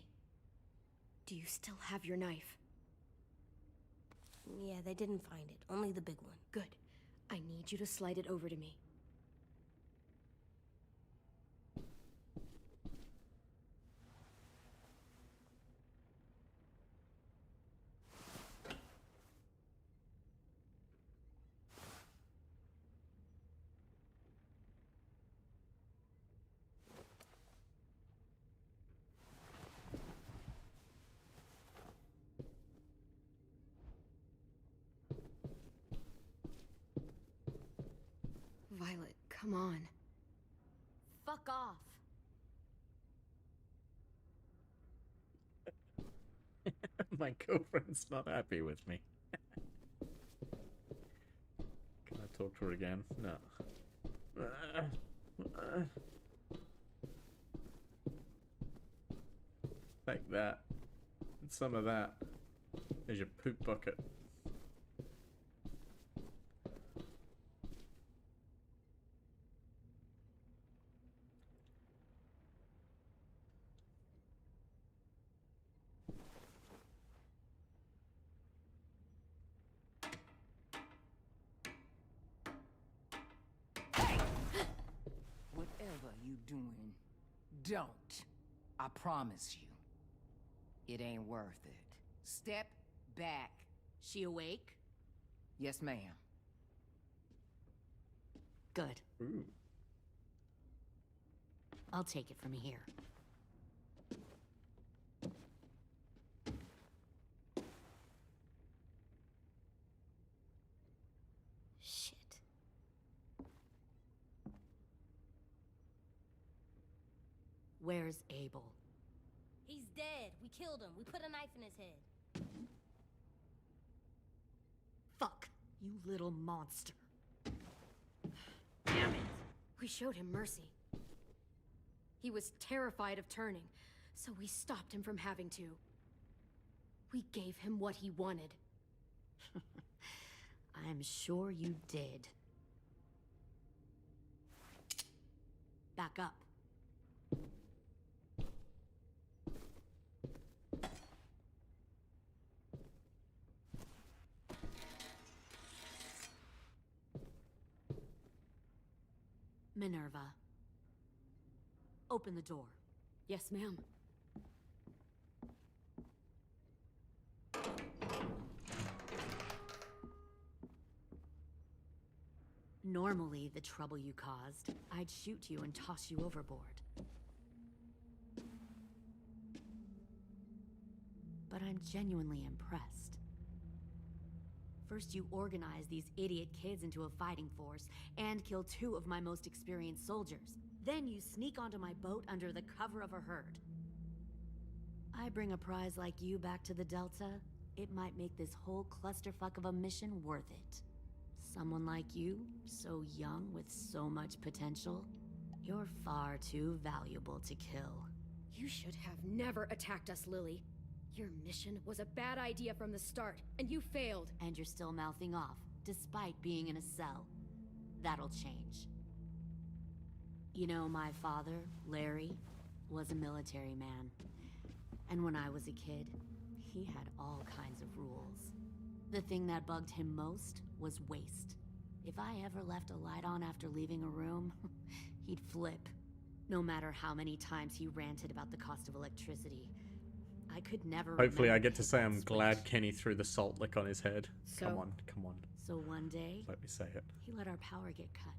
Do you still have your knife? Yeah, they didn't find it. Only the big one. Good. I need you to slide it over to me. Violet, come on. Fuck off. My girlfriend's not happy with me. Can I talk to her again? No. Take that. And some of that. There's your poop bucket. you doing? Don't. I promise you. It ain't worth it. Step back. She awake? Yes, ma'am. Good. Ooh. I'll take it from here. Shit. Where's Abel? He's dead. We killed him. We put a knife in his head. Fuck, you little monster. Damn it! We showed him mercy. He was terrified of turning, so we stopped him from having to. We gave him what he wanted. I'm sure you did. Back up. Minerva. Open the door. Yes, ma'am. Normally, the trouble you caused, I'd shoot you and toss you overboard. But I'm genuinely impressed. First, you organize these idiot kids into a fighting force and kill 2 of my most experienced soldiers. Then you sneak onto my boat under the cover of a herd. I bring a prize like you back to the Delta, it might make this whole clusterfuck of a mission worth it. Someone like you, so young with so much potential, you're far too valuable to kill. You should have never attacked us, Lily. Your mission was a bad idea from the start, and you failed. And you're still mouthing off, despite being in a cell. That'll change. You know, my father, Larry, was a military man. And when I was a kid, he had all kinds of rules. The thing that bugged him most was waste. If I ever left a light on after leaving a room, he'd flip. No matter how many times he ranted about the cost of electricity. I could never Hopefully I remember get to say I'm glad Kenny threw the salt lick on his head. Come on, come on. So one day, Let me say it. he let our power get cut.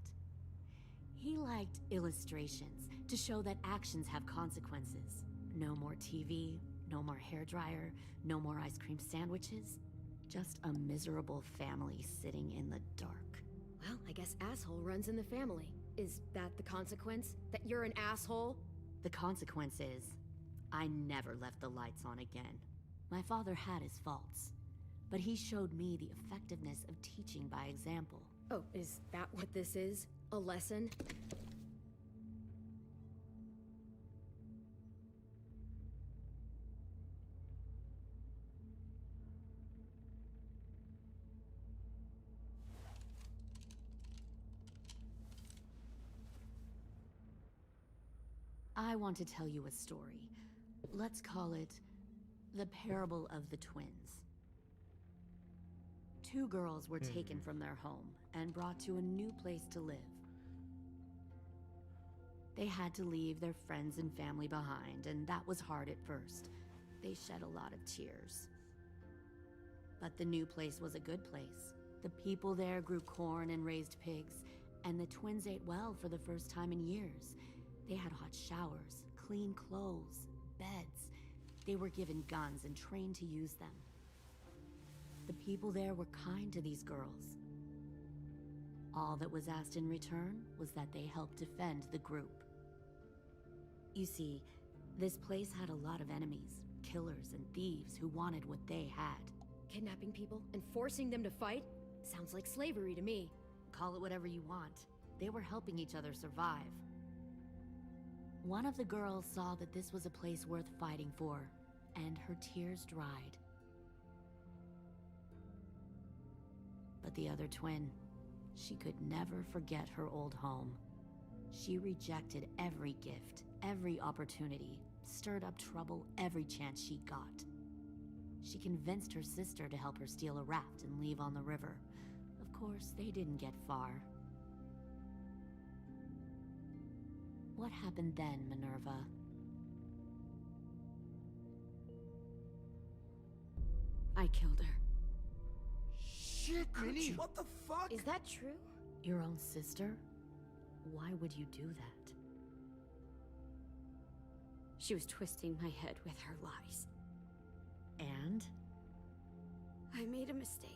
He liked illustrations to show that actions have consequences. No more TV, no more hairdryer, no more ice cream sandwiches. Just a miserable family sitting in the dark. Well, I guess asshole runs in the family. Is that the consequence? That you're an asshole? The consequence is, I never left the lights on again. My father had his faults, but he showed me the effectiveness of teaching by example. Oh, is that what this is? A lesson? I want to tell you a story. Let's call it the Parable of the Twins. 2 girls were taken from their home and brought to a new place to live. They had to leave their friends and family behind, and that was hard at first. They shed a lot of tears. But the new place was a good place. The people there grew corn and raised pigs, and the twins ate well for the first time in years. They had hot showers, clean clothes, beds. They were given guns and trained to use them. The people there were kind to these girls. All that was asked in return was that they help defend the group. You see, this place had a lot of enemies, killers and thieves who wanted what they had. Kidnapping people and forcing them to fight? Sounds like slavery to me. Call it whatever you want. They were helping each other survive. One of the girls saw that this was a place worth fighting for, and her tears dried. But the other twin, she could never forget her old home. She rejected every gift, every opportunity, stirred up trouble every chance she got. She convinced her sister to help her steal a raft and leave on the river. Of course, they didn't get far. What happened then, Minerva? I killed her. Shit, Minnie! What the fuck? Is that true? Your own sister? Why would you do that? She was twisting my head with her lies. And? I made a mistake.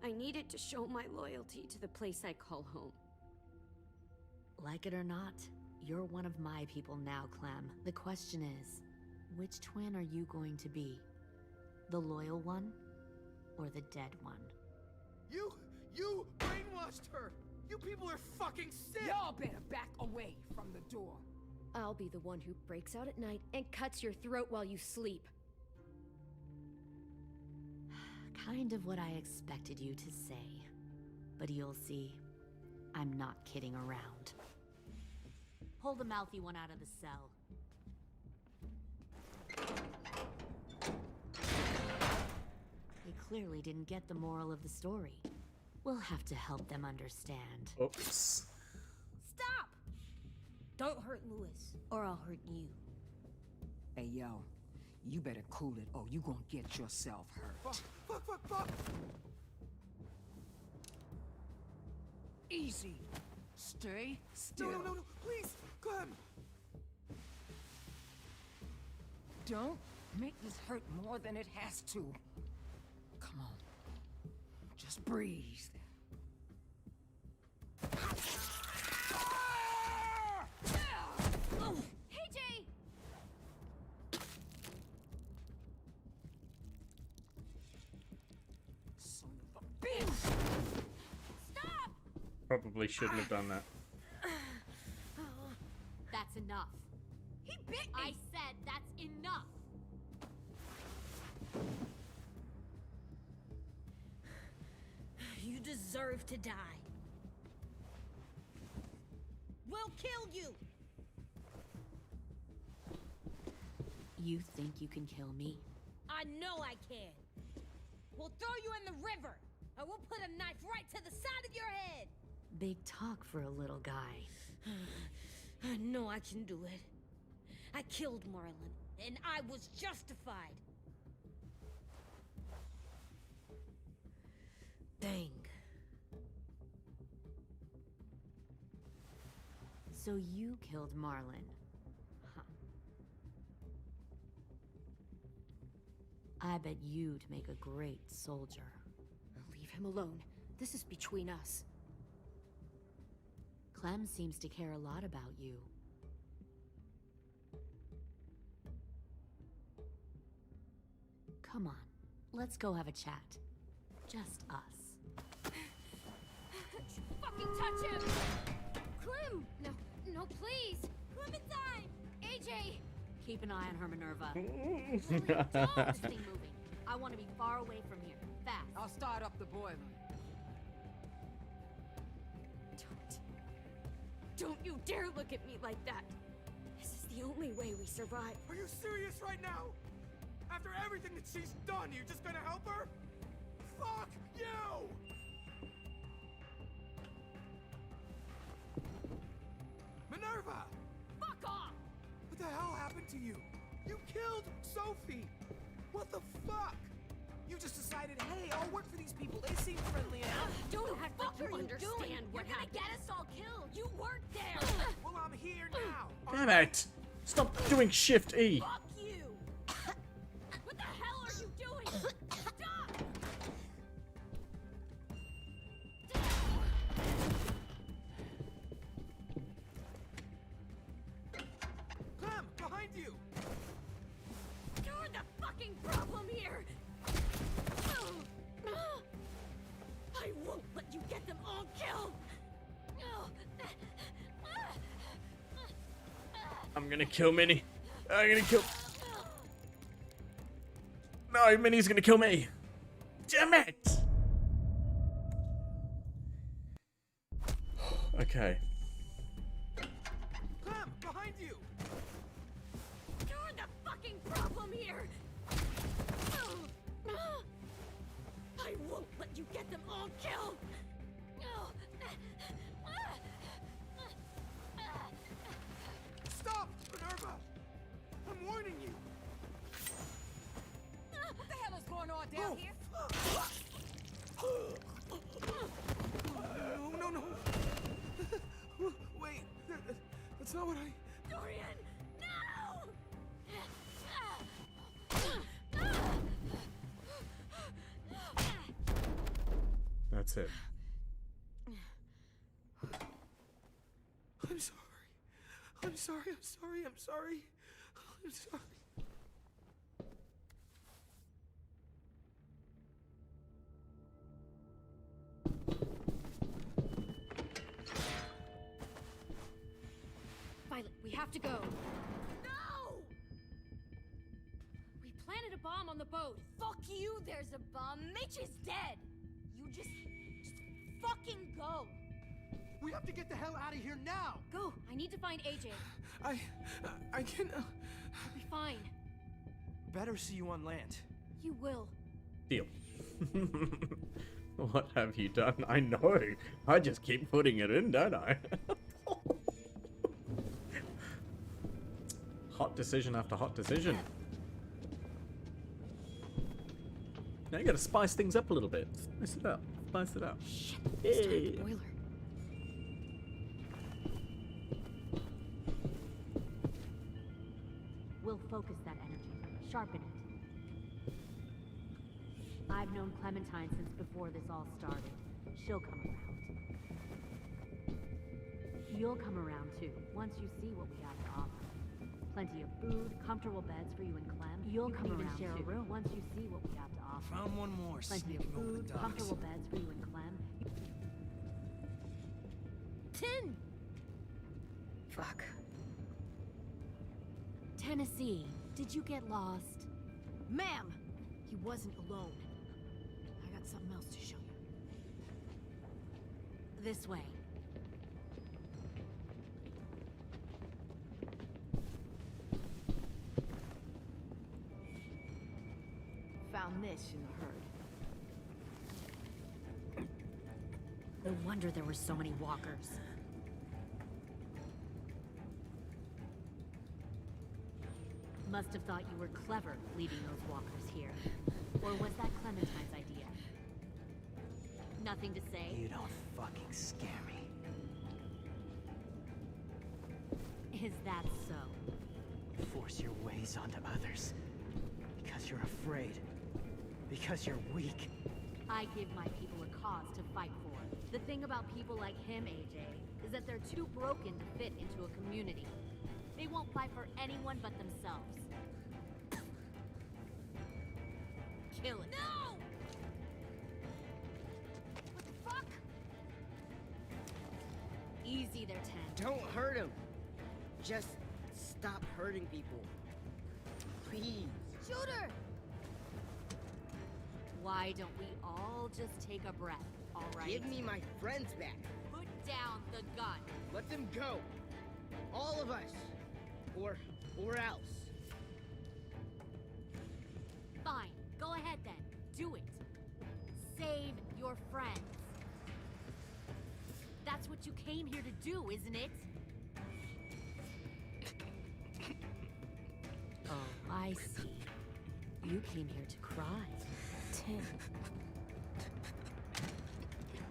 I needed to show my loyalty to the place I call home. Like it or not, you're one of my people now, Clem. The question is, which twin are you going to be? The loyal one, or the dead one? You brainwashed her! You people are fucking sick! Y'all better back away from the door. I'll be the one who breaks out at night and cuts your throat while you sleep. Kind of what I expected you to say. But you'll see, I'm not kidding around. Pull the mouthy one out of the cell. They clearly didn't get the moral of the story. We'll have to help them understand. Oops. Stop! Don't hurt Louis, or I'll hurt you. Hey, yo. You better cool it, or you gonna get yourself hurt. Fuck! Easy. Stay still. No, please, Clem! Don't make this hurt more than it has to. Come on. Just breathe. Hey, Jay! Son of a bitch! Stop! Probably shouldn't have done that. That's enough. He bit me! I said that's enough! You deserve to die. We'll kill you! You think you can kill me? I know I can. We'll throw you in the river, and we'll put a knife right to the side of your head. Big talk for a little guy. I know I can do it. I killed Marlon, and I was justified. Dang. So you killed Marlon. Huh. I bet you'd make a great soldier. Leave him alone. This is between us. Clem seems to care a lot about you. Come on, let's go have a chat. Just us. Fucking touch him! Clem! No, please! Clementine! AJ! Keep an eye on her, Minerva. Don't! This thing moving. I want to be far away from here. Fast. I'll start up the boiler. Don't you dare look at me like that! This is the only way we survive. Are you serious right now? After everything that she's done, you're just gonna help her? Fuck you! Minerva! Fuck off! What the hell happened to you? You killed Sophie! What the fuck? You just decided, hey, I'll work for these people. They seem friendly enough. Don't act like you What are you understand doing? what You're gonna happened. get us all killed. You worked there. Well, I'm here now. Damn it! Stop doing Shift E. Fuck you. What the hell are you doing? Stop. Clem, behind you! You're the fucking problem here! I won't let you get them all killed! I'm gonna kill Minnie. I'm gonna kill... No, Minnie's gonna kill me. Damn it! Okay. Clem, behind you! You're the fucking problem here! I won't let you get them all killed! That's not what I... Dorian, no! That's it. I'm sorry. I'm sorry, I'm sorry, I'm sorry. I'm sorry. Violet, we have to go. No! We planted a bomb on the boat. Fuck you, there's a bomb. Mitch is dead. You just fucking go. We have to get the hell out of here now! Go! I need to find AJ. I can... I'll be fine. Better see you on land. You will. Deal. What have you done? I know. I just keep putting it in, don't I? Hot decision after hot decision. Now you gotta spice things up a little bit. Spice it up. Spice it up. Shit, it's time Hey. for the boiler. We'll focus that energy, sharpen it. I've known Clementine since before this all started. She'll come around. You'll come around too, once you see what we have to offer. Plenty of food, comfortable beds for you and Clem. You'll come around share a room once you see what we have to offer. Found one more Plenty of sneaking over food, the docks. comfortable beds for you and Clem. Tin! Fuck. Tennessee, did you get lost? Ma'am, he wasn't alone. I got something else to show you. This way. Found this in the herd. No wonder there were so many walkers. Must have thought you were clever leading those walkers here. Or was that Clementine's idea? Nothing to say? You don't fucking scare me. Is that so? Force your ways onto others. Because you're afraid. Because you're weak. I give my people a cause to fight for. The thing about people like him, AJ, is that they're too broken to fit into a community. They won't fight for anyone but themselves. Kill it. No! What the fuck? Easy there, Ten. Don't hurt him. Just stop hurting people. Please. Shooter! Why don't we all just take a breath, all right? Give me my friends back. Put down the gun. Let them go. All of us. Or else. Fine. Go ahead then. Do it. Save your friends. That's what you came here to do, isn't it? Oh, I see. You came here to cry. Tim.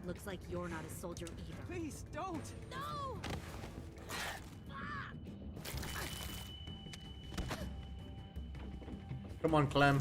Looks like you're not a soldier either. Please, don't! No! Come on, Clem.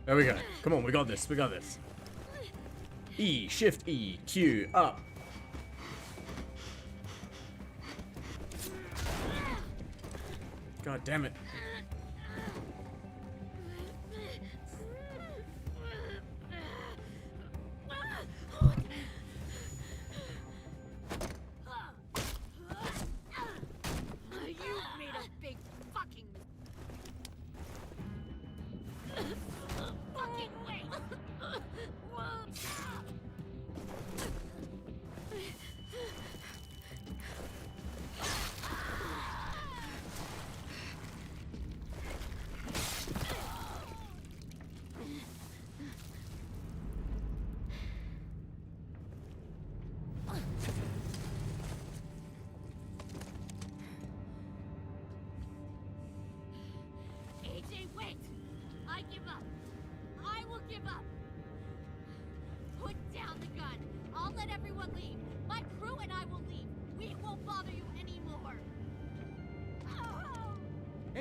There we go. Come on, we got this. We got this. E, shift E, Q, up. God damn it. You made a big fucking fucking way.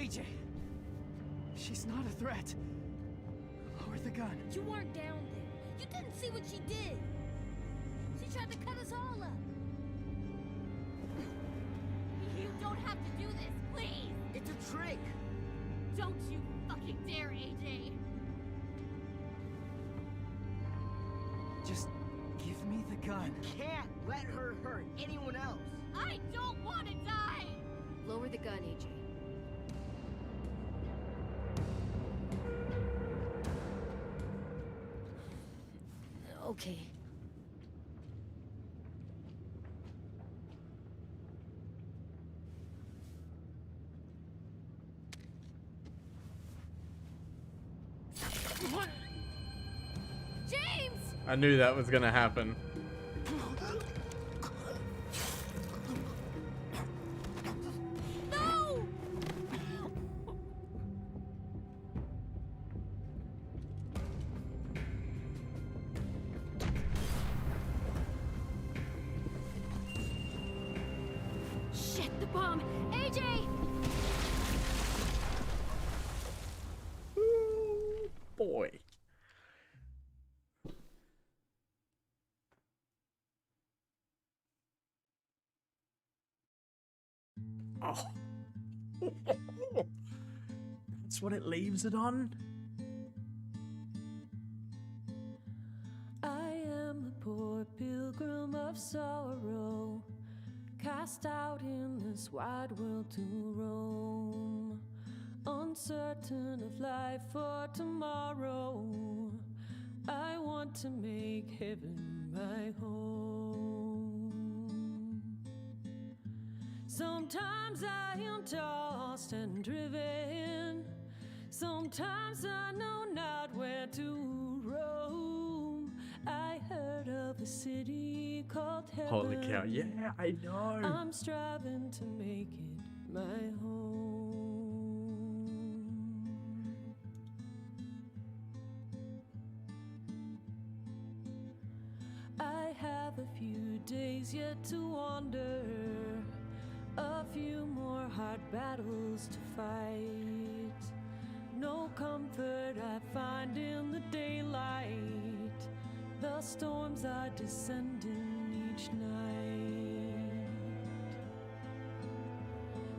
AJ! She's not a threat. Lower the gun. You weren't down there. You didn't see what she did. She tried to cut us all up. You don't have to do this, please! It's a trick. Don't you fucking dare, AJ! Just give me the gun. Can't let her hurt anyone else. I don't want to die! Lower the gun, AJ. Okay. James! I knew that was gonna happen. No! Shit, the bomb! AJ! Boy. Oh. That's what it leaves it on? I am a poor pilgrim of sorrow, cast out in this wide world to roam, uncertain of life for tomorrow. I want to make heaven my home. Sometimes I am tossed and driven, sometimes I know not where to roam. I heard of a city called heaven. Holy cow, yeah, I know. I'm striving to make it my home. I have a few days yet to wander, a few more hard battles to fight. No comfort I find in the daylight. The storms are descending each night.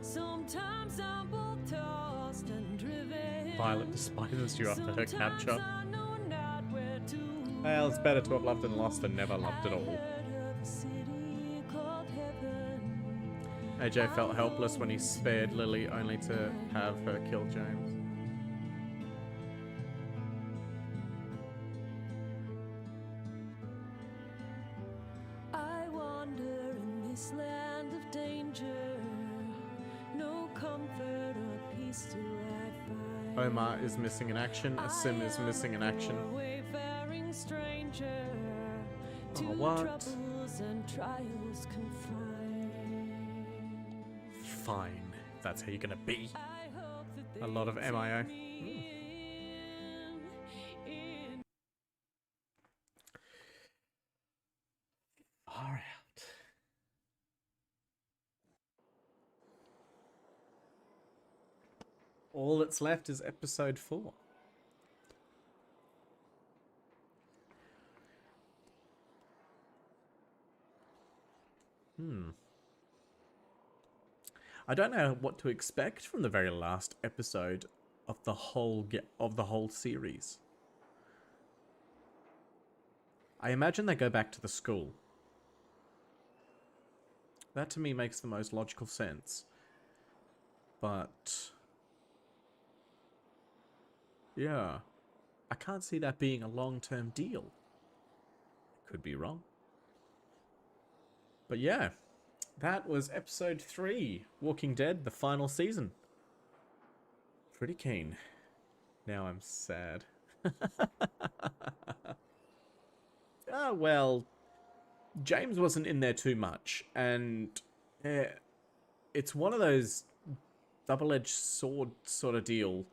Sometimes I'm both tossed and driven. Violet despises you after her Sometimes capture. I know not where to Well, it's better to have loved and lost than never loved at all. heard of a city called heaven. AJ felt helpless when he spared Lily only to have her kill James. I wander in this land of danger. No comfort or peace do I find. Omar is missing in action. Asim is missing in action. A wayfaring stranger to what? troubles and trials confined. Fine. That's how you're gonna be. I hope that A lot of they MIO. take me in. Far out. All that's left is episode 4. I don't know what to expect from the very last episode of the whole series. I imagine they go back to the school. That to me makes the most logical sense. But yeah, I can't see that being a long-term deal. Could be wrong. But yeah, that was episode 3, Walking Dead, the final season. Pretty keen. Now I'm sad. Ah, well, James wasn't in there too much, and it's one of those double-edged sword sort of deal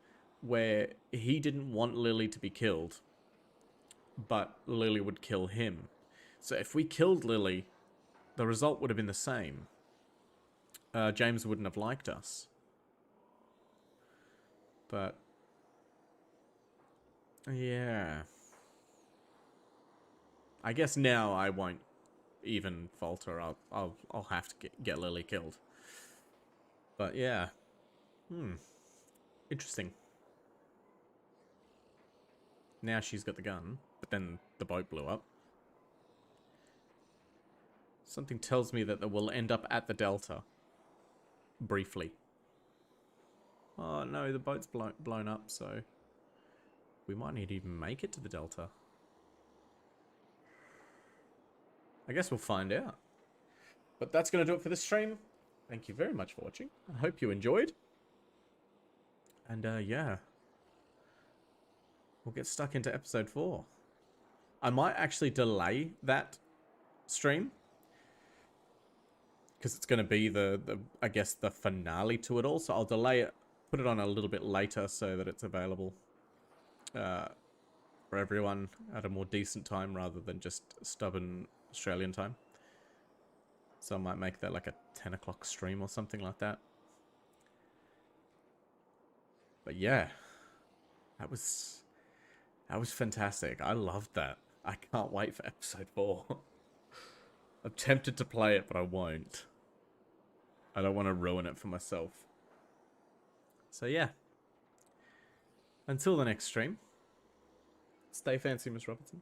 where he didn't want Lily to be killed, but Lily would kill him. So if we killed Lily, the result would have been the same. James wouldn't have liked us. But yeah, I guess now I won't even falter. I'll have to get Lily killed. But yeah, interesting. Now she's got the gun, but then the boat blew up. Something tells me that we'll end up at the Delta. Briefly. Oh no, the boat's blown up, so we might not even make it to the Delta. I guess we'll find out. But that's going to do it for this stream. Thank you very much for watching. I hope you enjoyed. And yeah. We'll get stuck into episode 4. I might actually delay that stream, because it's going to be I guess the finale to it all. So I'll delay it, put it on a little bit later so that it's available for everyone at a more decent time rather than just stubborn Australian time. So I might make that like a 10 o'clock stream or something like that. But yeah, that was fantastic. I loved that. I can't wait for episode 4. I'm tempted to play it, but I won't. I don't want to ruin it for myself. So yeah. Until the next stream, stay fancy, Miss Robertson.